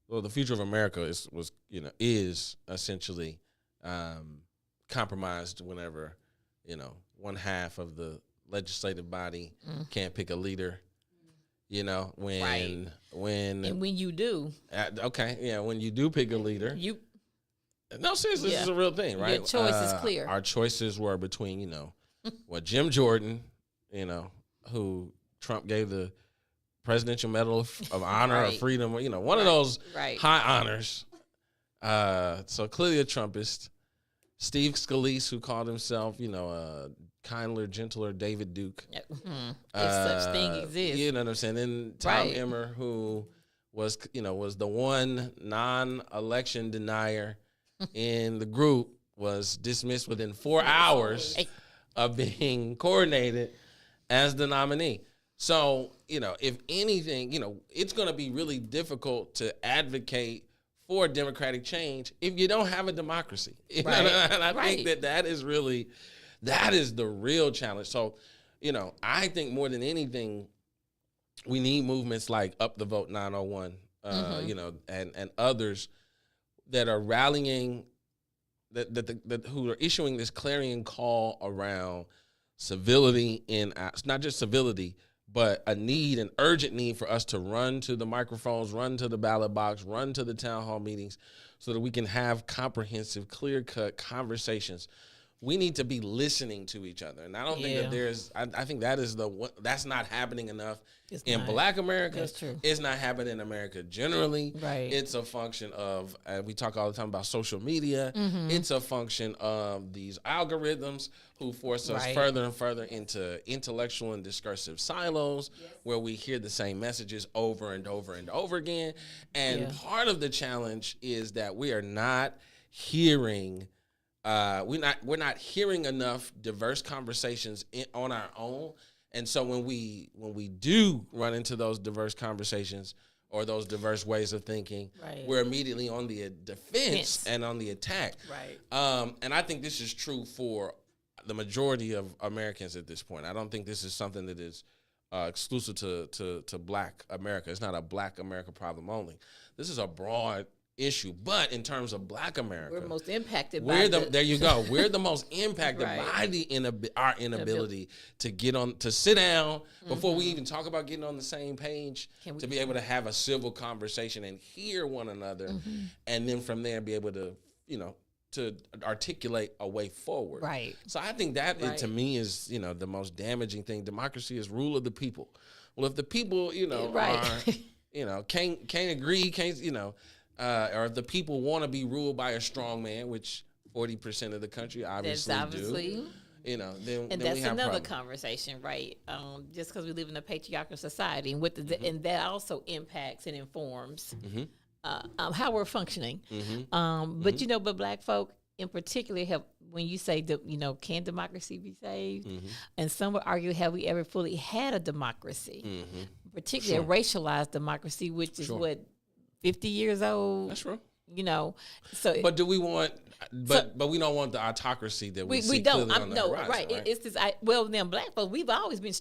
well, the future of America is essentially compromised whenever, you know, one half of the legislative body can't pick a leader. You know, when you do, when you do pick a leader, no, seriously, this is a real thing, right? Your choice is clear. Our choices were between, you know, Jim Jordan, you know, who Trump gave the Presidential Medal of Honor or Freedom, you know, one of those high honors. So clearly a Trumpist. Steve Scalise, who called himself, you know, a kindler, gentler David Duke. If such thing exists. You know what I'm saying? Then Tom Emmer, who was the one non-election denier in the group, was dismissed within 4 hours of being coordinated as the nominee. So, you know, if anything, you know, it's going to be really difficult to advocate for democratic change if you don't have a democracy. And I think that is the real challenge. So, you know, I think more than anything, we need movements like Up the Vote 901, you know, and others that are rallying, that who are issuing this clarion call around civility not just civility, but an urgent need for us to run to the microphones, run to the ballot box, run to the town hall meetings so that we can have comprehensive, clear-cut conversations. We need to be listening to each other. And I don't think that there's, I think that is that's not happening enough in Black America. That's true. It's not happening in America generally. Right. It's a function of, we talk all the time about social media. It's a function of these algorithms who force us further and further into intellectual and discursive silos where we hear the same messages over and over and over again. And part of the challenge is that we are not hearing we're not hearing enough diverse conversations on our own, and so when we do run into those diverse conversations or those diverse ways of thinking, we're immediately on the defense and on the attack. And I think this is true for the majority of Americans at this point. I don't think this is something that is exclusive to Black America. It's not a Black America problem only. This is a broad issue, but in terms of Black America, we're most impacted by there you go. We're the most impacted by our inability to sit down before we even talk about getting on the same page, to be able to have a civil conversation and hear one another, and then from there be able to, to articulate a way forward. Right. So I think that to me is, the most damaging thing. Democracy is rule of the people. Well, if the people, are, can't agree, or if the people want to be ruled by a strong man, which 40% of the country obviously do, then that's we have another problems. conversation, right? Just because we live in a patriarchal society, and and that also impacts and informs how we're functioning. But Black folk in particular have, when you say can democracy be saved, and some would argue, have we ever fully had a democracy, particularly a racialized democracy, which is what, 50 years old. That's true. So. But do we want? But we don't want the autocracy that we see don't. clearly on the horizon, right? It's this. Then Black folks, we've always been.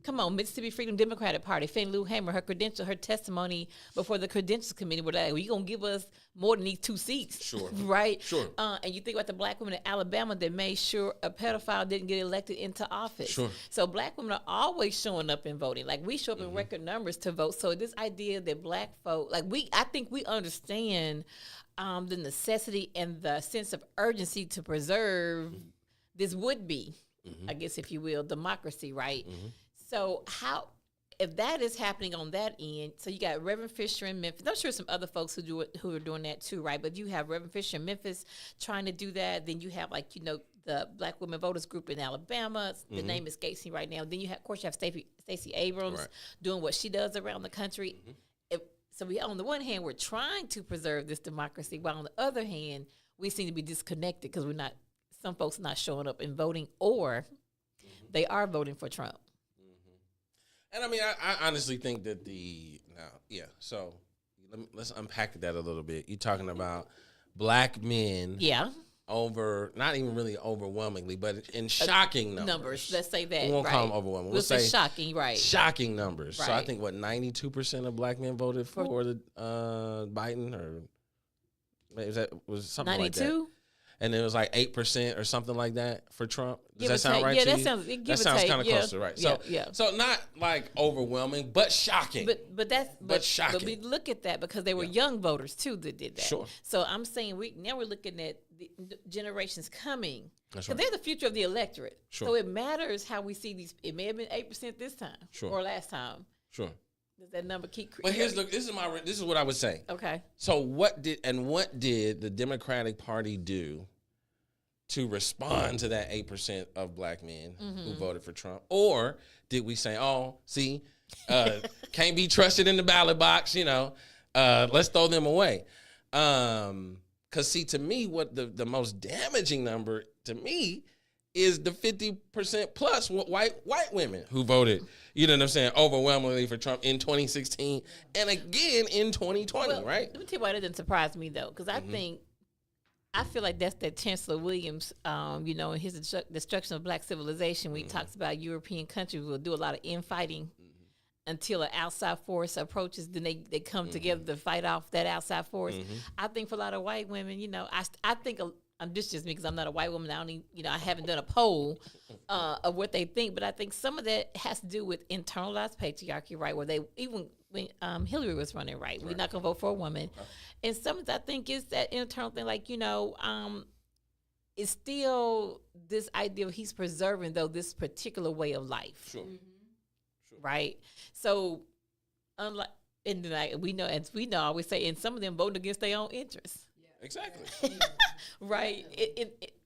Come on, Mississippi Freedom Democratic Party. Fannie Lou Hamer, her testimony before the Credentials Committee were like, well, you gonna give us more than these 2 seats, sure, right? Sure. And you think about the Black women in Alabama that made sure a pedophile didn't get elected into office. Sure. So Black women are always showing up and voting. Like, we show up in record numbers to vote. So this idea that Black folk, I think we understand the necessity and the sense of urgency to preserve this would be, I guess, if you will, democracy, right? So if that is happening on that end, so you got Reverend Fisher in Memphis. I'm sure some other folks who are doing that too, right? But you have Reverend Fisher in Memphis trying to do that. Then you have the Black Women Voters Group in Alabama. The name escapes me right now. Then you have Stacey Abrams doing what she does around the country. So we, on the one hand, we're trying to preserve this democracy, while on the other hand, we seem to be disconnected because some folks are not showing up and voting, or they are voting for Trump. And I mean, I honestly think that so let's unpack that a little bit. You're talking about Black men. Yeah. Not even really overwhelmingly, but in shocking numbers. Let's say that. We won't call them overwhelming. We'll say shocking, right? Shocking numbers. Right. So I think 92% of Black men voted for the Biden, or was something 92? Like that. And it was like 8% or something like that for Trump. Does that sound right to you? That sounds kind of close to right. So not like overwhelming, but shocking. But shocking. But we look at that because they were young voters too that did that. Sure. So I'm saying we're looking at the generations coming. That's right. They're the future of the electorate. Sure. So it matters how we see these. It may have been 8% this time, or last time. Sure. Does that number keep? But this is what I would say. Okay. So what did the Democratic Party do to respond to that 8% of Black men who voted for Trump? Or did we say, can't be trusted in the ballot box, let's throw them away? Because see, to me, what the most damaging number to me is the 50% plus white women who voted, overwhelmingly for Trump in 2016 and again in 2020, right? Let me tell you why that didn't surprise me, though, because I feel like that's that Chancellor Williams, in his destruction of Black civilization, when he talks about European countries will do a lot of infighting until an outside force approaches, then they come together to fight off that outside force. I think for a lot of white women, I think this just me because I'm not a white woman. I haven't done a poll of what they think, but I think some of that has to do with internalized patriarchy, right? Where they, even when Hillary was running, right? We're not gonna vote for a woman. And some of that, I think, is that internal thing, like, it's still this idea of he's preserving, though, this particular way of life. Sure. Right? So, unlike, and like we know, as we know, I always say, and some of them voting against their own interests. Exactly. Right?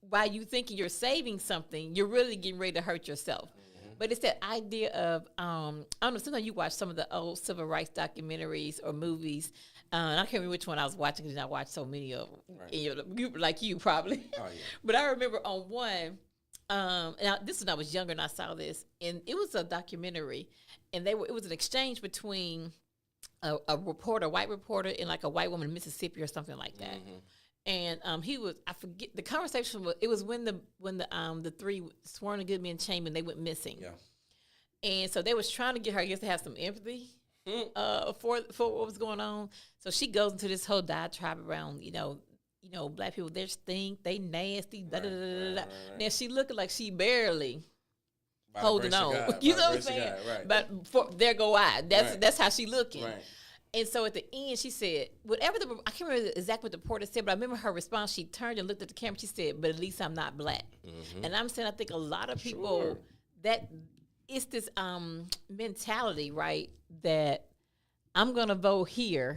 While you thinking you're saving something, you're really getting ready to hurt yourself. But it's that idea of, I don't know, sometimes you watch some of the old civil rights documentaries or movies. And I can't remember which one I was watching because I watched so many of them. Right. Like you probably. Oh, yeah. But I remember on one, now this is when I was younger and I saw this, and it was a documentary, and it was an exchange between a reporter, a white reporter, and like a white woman in Mississippi or something like that. And I forget the conversation was. It was when the three Sworn and Goodman Chamberlain, they went missing. Yeah. And so they was trying to get her, I guess, to have some empathy for what was going on. So she goes into this whole diatribe around, black people, they stink, they nasty, da da da da. Now she looking like she barely holding on. You know what I'm saying? Right. But there go I. That's how she looking. Right. And so at the end, she said, I can't remember exactly what the reporter said, but I remember her response. She turned and looked at the camera. She said, but at least I'm not black. And I'm saying, I think a lot of people, that it's this mentality, right, that I'm going to vote here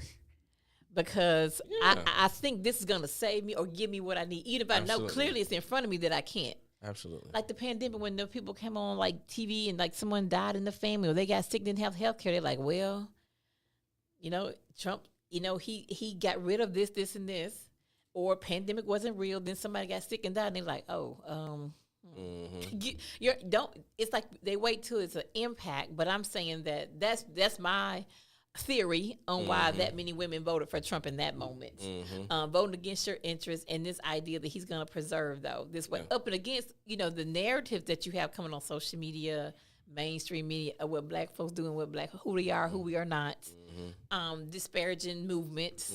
because I think this is going to save me or give me what I need, even if I know clearly it's in front of me that I can't. Absolutely. Like the pandemic, when the people came on like TV and like someone died in the family or they got sick, didn't have health care, they're like, well, Trump, he got rid of this, and this, or pandemic wasn't real. Then somebody got sick and died, and they're like, it's like they wait till it's an impact. But I'm saying that's my theory on why that many women voted for Trump in that moment, voting against your interests and this idea that he's going to preserve this way up and against the narrative that you have coming on social media, mainstream media, of what black folks doing, who they are, who we are not. Disparaging movements,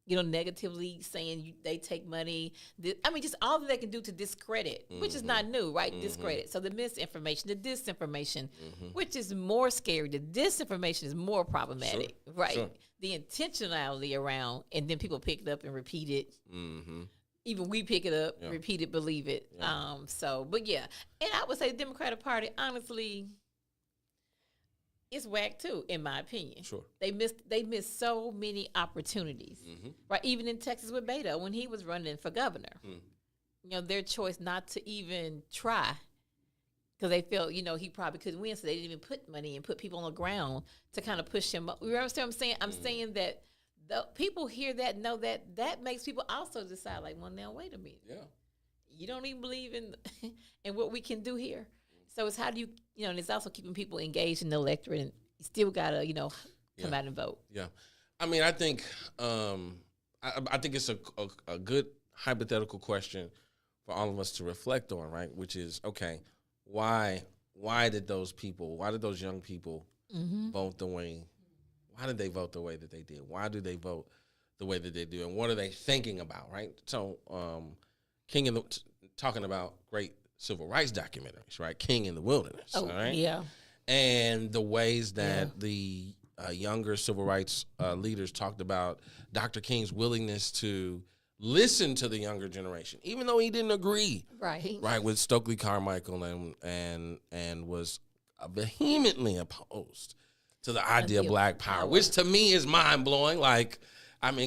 negatively saying they take money. Just all that they can do to discredit, which is not new, right? Discredit. So the misinformation, the disinformation, which is more scary. The disinformation is more problematic, right? Sure. The intentionality around, and then people pick it up and repeat it. Even we pick it up, repeat it, believe it. Yeah. But yeah. And I would say the Democratic Party, honestly, it's whack too, in my opinion. Sure. They missed so many opportunities. Right? Even in Texas with Beto, when he was running for governor. Their choice not to even try. Because they felt, he probably couldn't win, so they didn't even put money and put people on the ground to kind of push him up. You understand what I'm saying? I'm saying that the people hear that, know that makes people also decide, like, well, now, wait a minute. Yeah. You don't even believe in what we can do here. So it's how do you, and it's also keeping people engaged in the electorate, and you still got to, come out and vote. Yeah. I think I think it's a good hypothetical question for all of us to reflect on, right? Which is, okay, why did those young people vote the way, why did they vote the way that they did? Why do they vote the way that they do? And what are they thinking about, right? So talking about great civil rights documentaries, right? King in the Wilderness, all right? Yeah. And the ways that the younger civil rights leaders talked about Dr. King's willingness to listen to the younger generation, even though he didn't agree, right, with Stokely Carmichael and was vehemently opposed to the idea of Black power, which to me is mind blowing. Like,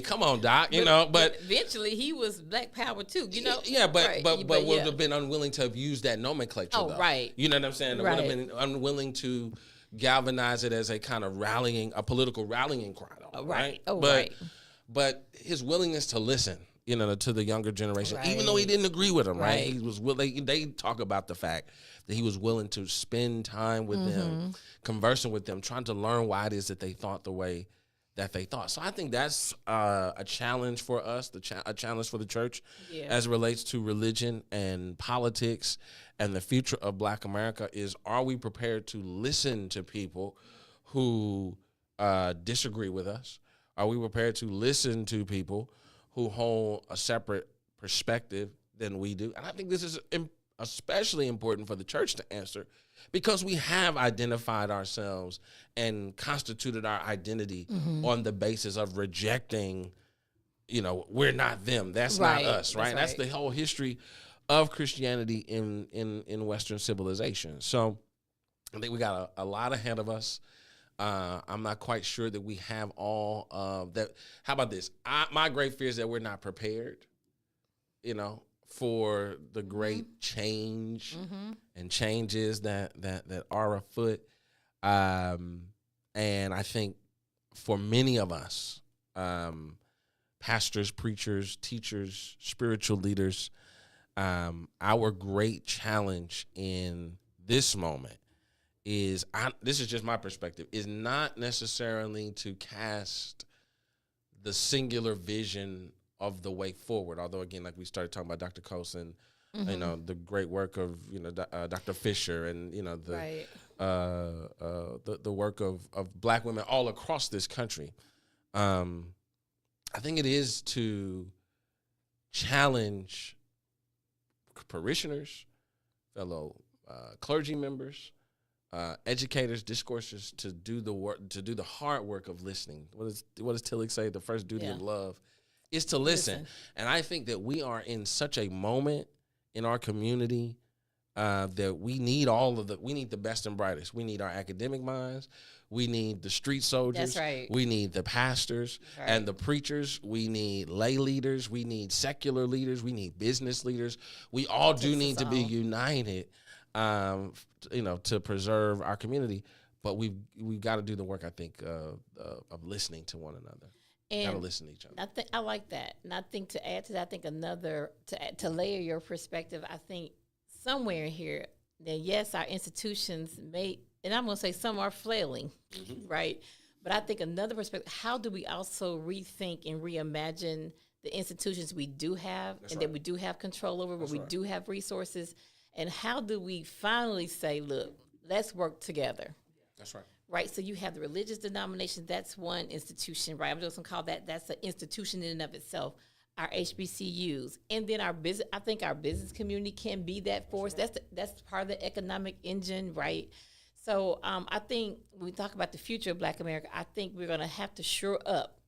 come on, Doc, but eventually he was Black power too, Yeah, but would have been unwilling to have used that nomenclature. Oh, though. Right. You know what I'm saying? Right. Would have been unwilling to galvanize it as a kind of political rallying cry. Right. Oh, right. But his willingness to listen, to the younger generation, even though he didn't agree with them, right? He was willing. They talk about the fact that he was willing to spend time with them, conversing with them, trying to learn why it is that they thought the way that they thought. So I think that's a challenge for us, a challenge for the church as it relates to religion and politics and the future of Black America is, are we prepared to listen to people who disagree with us? Are we prepared to listen to people who hold a separate perspective than we do? And I think this is especially important for the church to answer, because we have identified ourselves and constituted our identity on the basis of rejecting, we're not them. That's not us, right? That's the whole history of Christianity in Western civilization. So I think we got a lot ahead of us. I'm not quite sure that we have all of that. How about this? My great fear is that we're not prepared, for the great change and changes that are afoot. And I think for many of us, pastors, preachers, teachers, spiritual leaders, our great challenge in this moment is, this is just my perspective, is not necessarily to cast the singular vision of the way forward. Although, again, like we started talking about Dr. Colson, the great work of, Dr. Fisher and, the work of Black women all across this country. I think it is to challenge parishioners, fellow clergy members, educators, discoursers, to do the work, to do the hard work of listening. What does Tillich say? The first duty of love is to listen. And I think that we are in such a moment in our community that we need we need the best and brightest. We need our academic minds. We need the street soldiers. That's right. We need the pastors and the preachers. We need lay leaders. We need secular leaders. We need business leaders. We all do need to be united, to preserve our community. But we've got to do the work, I think, of listening to one another. Got to listen to each other. I like that. And I think to add to that, I think to layer your perspective, I think somewhere in here, that yes, our institutions may, and I'm going to say some are flailing, right? But I think another perspective, how do we also rethink and reimagine the institutions we do have that we do have control over, where we do have resources, and how do we finally say, look, let's work together? That's right. Right, so you have the religious denominations. That's one institution, right? I'm just gonna call that's an institution in and of itself. Our HBCUs, and then our business. I think our business community can be that force. That's part of the economic engine, right? So I think when we talk about the future of Black America, I think we're gonna have to shore up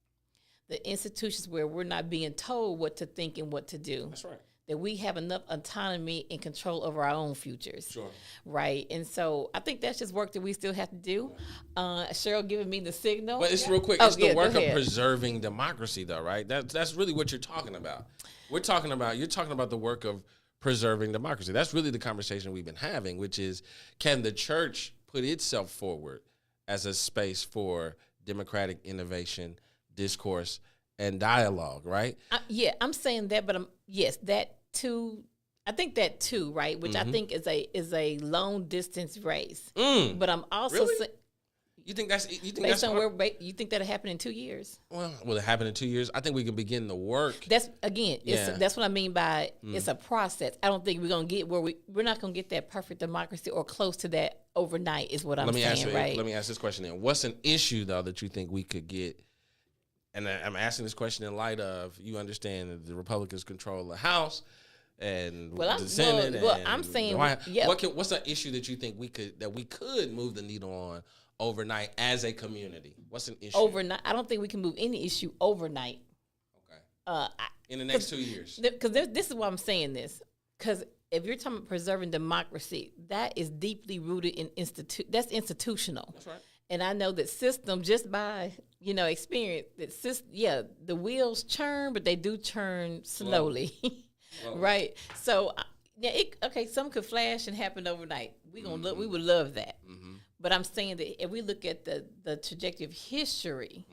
the institutions where we're not being told what to think and what to do. That's right. That we have enough autonomy and control over our own futures. Sure. Right. And so I think that's just work that we still have to do. Cheryl giving me the signal. But it's real quick. It's the work of preserving democracy, though, right? That's really what you're talking about. You're talking about the work of preserving democracy. That's really the conversation we've been having, which is, can the church put itself forward as a space for democratic innovation, discourse, and dialogue, right? I'm saying that, but that too. I think that too, right? Which I think is a long distance race. But I'm also saying, you think that's you think that'll happen in 2 years? Well, will it happen in 2 years? I think we can begin the work. That's what I mean by it's a process. I don't think we're gonna get where we're not gonna get that perfect democracy or close to that overnight. Is what I'm saying, right? Let me ask this question then. What's an issue though that you think we could get? And I'm asking this question in light of, you understand that the Republicans control the House and the Senate. I'm saying, what's an issue that you think we could move the needle on overnight as a community? What's an issue overnight? I don't think we can move any issue overnight. Okay. In the next 2 years. Because this is why I'm saying this. Because if you're talking about preserving democracy, that is deeply rooted in that's institutional. That's right. And I know that system, just by experience, that the wheels churn, but they do churn slowly, right? So, some could flash and happen overnight. We would love that. But I'm saying that if we look at the trajectory of history,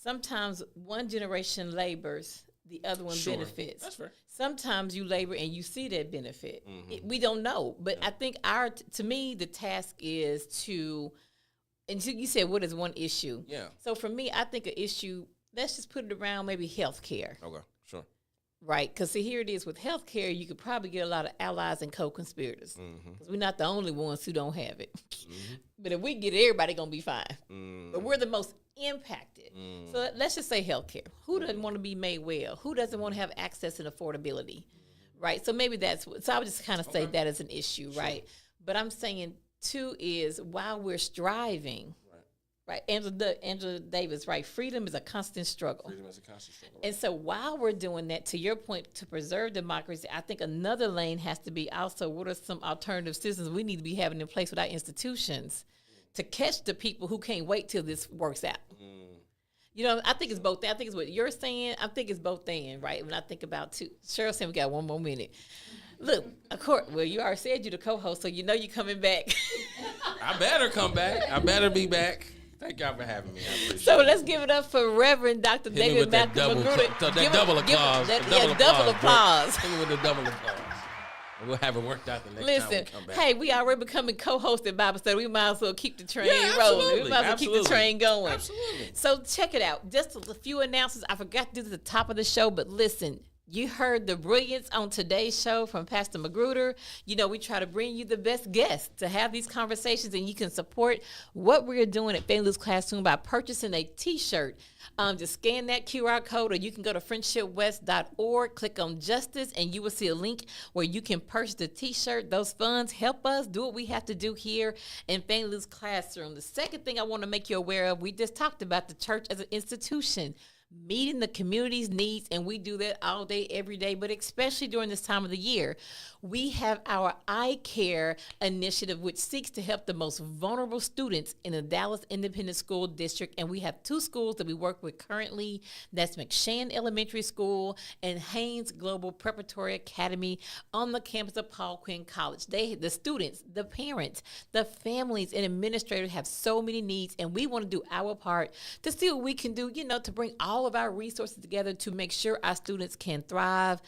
sometimes one generation labors, the other one benefits. That's fair. Sometimes you labor and you see that benefit. We don't know, but I think to me, the task is to. And you said, what is one issue? Yeah. So for me, I think an issue, let's just put it around maybe healthcare. Okay, sure. Right, because here it is with healthcare, you could probably get a lot of allies and co-conspirators. Because we're not the only ones who don't have it. But if we get it, everybody going to be fine. But we're the most impacted. So let's just say healthcare. Who doesn't want to be made well? Who doesn't want to have access and affordability? right? So maybe so I would just kind of say that as an issue, right? But I'm saying too is while we're striving, right? Angela Davis, right? Freedom is a constant struggle. Freedom is a constant struggle. And so while we're doing that, to your point, to preserve democracy, I think another lane has to be also what are some alternative systems we need to be having in place with our institutions to catch the people who can't wait till this works out. You know, I think it's both. I think it's what you're saying. I think it's both things, right? When I think about Cheryl saying we got one more minute. Look, of course, well, you already said you're the co-host, so you know you're coming back. I better come back. I better be back. Thank y'all for having me. I appreciate So it. let's give it up for Reverend Dr. Hit me David with that Malcolm double, McGruder. that double applause. Double applause. Hit me with the double applause. We'll have it worked out the next time we Listen, come back. hey, we already becoming co-host at Bible study. We might as well keep the train Yeah, rolling. absolutely, We might as well keep the train going. Absolutely. So check it out. Just a few announcements. I forgot to do this at the top of the show, but listen. You heard the brilliance on today's show from Pastor McGruder. You know, we try to bring you the best guests to have these conversations, and you can support what we're doing at Fannie Lou's Classroom by purchasing a T-shirt. Just scan that QR code, or you can go to friendshipwest.org, click on Justice, and you will see a link where you can purchase the T-shirt. Those funds help us do what we have to do here in Fannie Lou's Classroom. The second thing I want to make you aware of, we just talked about the church as an institution, meeting the community's needs, and we do that all day, every day, but especially during this time of the year. We have our I Care initiative, which seeks to help the most vulnerable students in the Dallas Independent School District, and we have two schools that we work with currently. That's McShann Elementary School and Haynes Global Preparatory Academy on the campus of Paul Quinn College. The students, the parents, the families, and administrators have so many needs, and we want to do our part to see what we can do, you know, to bring all of our resources together to make sure our students can thrive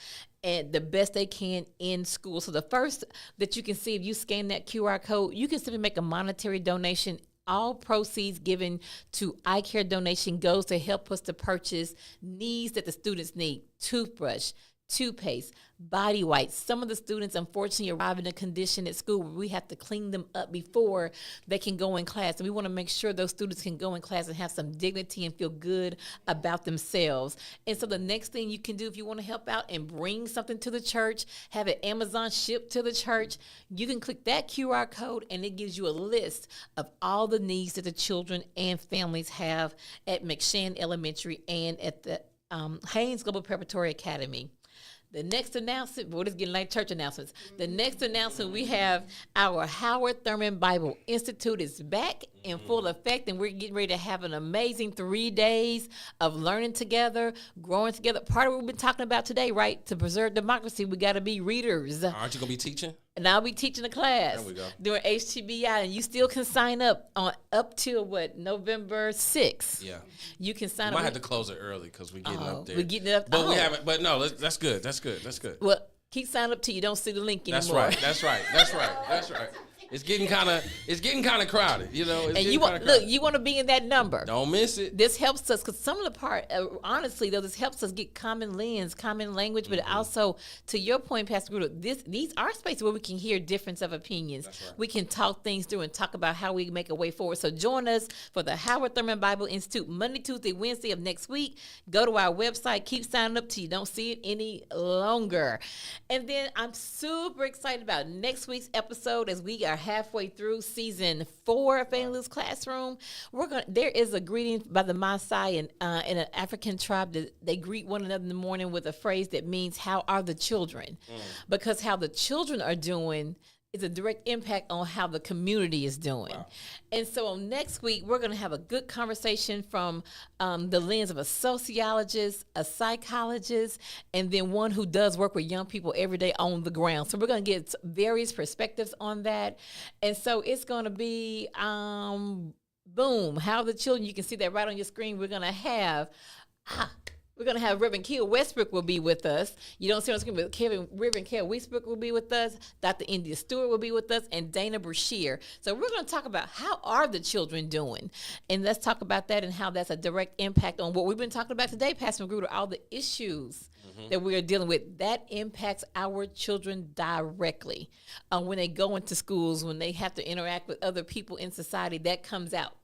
and the best they can in school. So the first that you can see, if you scan that QR code, you can simply make a monetary donation. All proceeds given to I Care donation goes to help us to purchase needs that the students need: toothbrush, toothpaste, body wipes. Some of the students, unfortunately, arrive in a condition at school where we have to clean them up before they can go in class. And we want to make sure those students can go in class and have some dignity and feel good about themselves. And so the next thing you can do, if you want to help out and bring something to the church, have it Amazon shipped to the church, you can click that QR code and it gives you a list of all the needs that the children and families have at McShann Elementary and at the Haynes Global Preparatory Academy. The next announcement, we're just getting like church announcements. The next announcement, we have our Howard Thurman Bible Institute is back in full effect, and we're getting ready to have an amazing 3 days of learning together, growing together. Part of what we've been talking about today, right? To preserve democracy, we got to be readers. Aren't you going to be teaching? And I'll be teaching a class There we go. during HTBI, and you still can sign up up till November 6th. Yeah. You can sign We up. might have to close it early because we're getting up there. We're getting it up. But we haven't. But no, that's good. That's good. Well, keep signing up till you don't see the link anymore. That's right. It's getting kind of crowded, you know. And you want to be in that number. Don't miss it. This helps us because some of the part, honestly, though, this helps us get common lens, common language, but also, to your point, Pastor Gruder, these are spaces where we can hear difference of opinions. That's right. We can talk things through and talk about how we make a way forward. So join us for the Howard Thurman Bible Institute Monday, Tuesday, Wednesday of next week. Go to our website. Keep signing up till you don't see it any longer. And then I'm super excited about next week's episode as we are halfway through season 4 of Fannie Lou's Classroom. There is a greeting by the Maasai in an African tribe that they greet one another in the morning with a phrase that means, how are the children? Because how the children are doing is a direct impact on how the community is doing. Wow. And so next week, we're going to have a good conversation from the lens of a sociologist, a psychologist, and then one who does work with young people every day on the ground. So we're going to get various perspectives on that. And so it's going to be, boom, how the children, you can see that right on your screen. We're going to have... Reverend Kiel Westbrook will be with us. You don't see on the screen, but Reverend Kiel Westbrook will be with us. Dr. India Stewart will be with us, and Dana Brashear. So we're going to talk about how are the children doing, and let's talk about that and how that's a direct impact on what we've been talking about today, Pastor McGruder, all the issues that we are dealing with. That impacts our children directly when they go into schools, when they have to interact with other people in society. That comes out.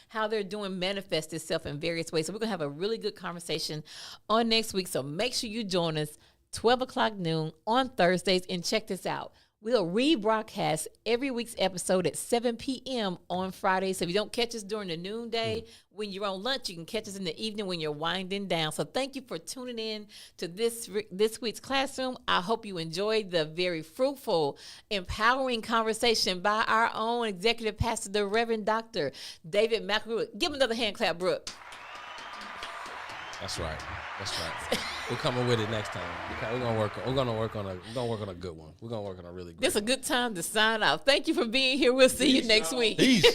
How they're doing manifests itself in various ways. So we're going to have a really good conversation on next week. So make sure you join us 12 o'clock noon on Thursdays. And check this out. We'll rebroadcast every week's episode at 7 p.m. on Fridays. So if you don't catch us during the noonday, when you're on lunch, you can catch us in the evening when you're winding down. So thank you for tuning in to this week's classroom. I hope you enjoyed the very fruitful, empowering conversation by our own executive pastor, the Reverend Dr. David McGruder. Give him another hand clap, Brooke. That's right. We're coming with it next time. We're gonna work on a good one. We're gonna work on a really good This is a good time to sign out. Thank you for being here. We'll see you next week. Peace.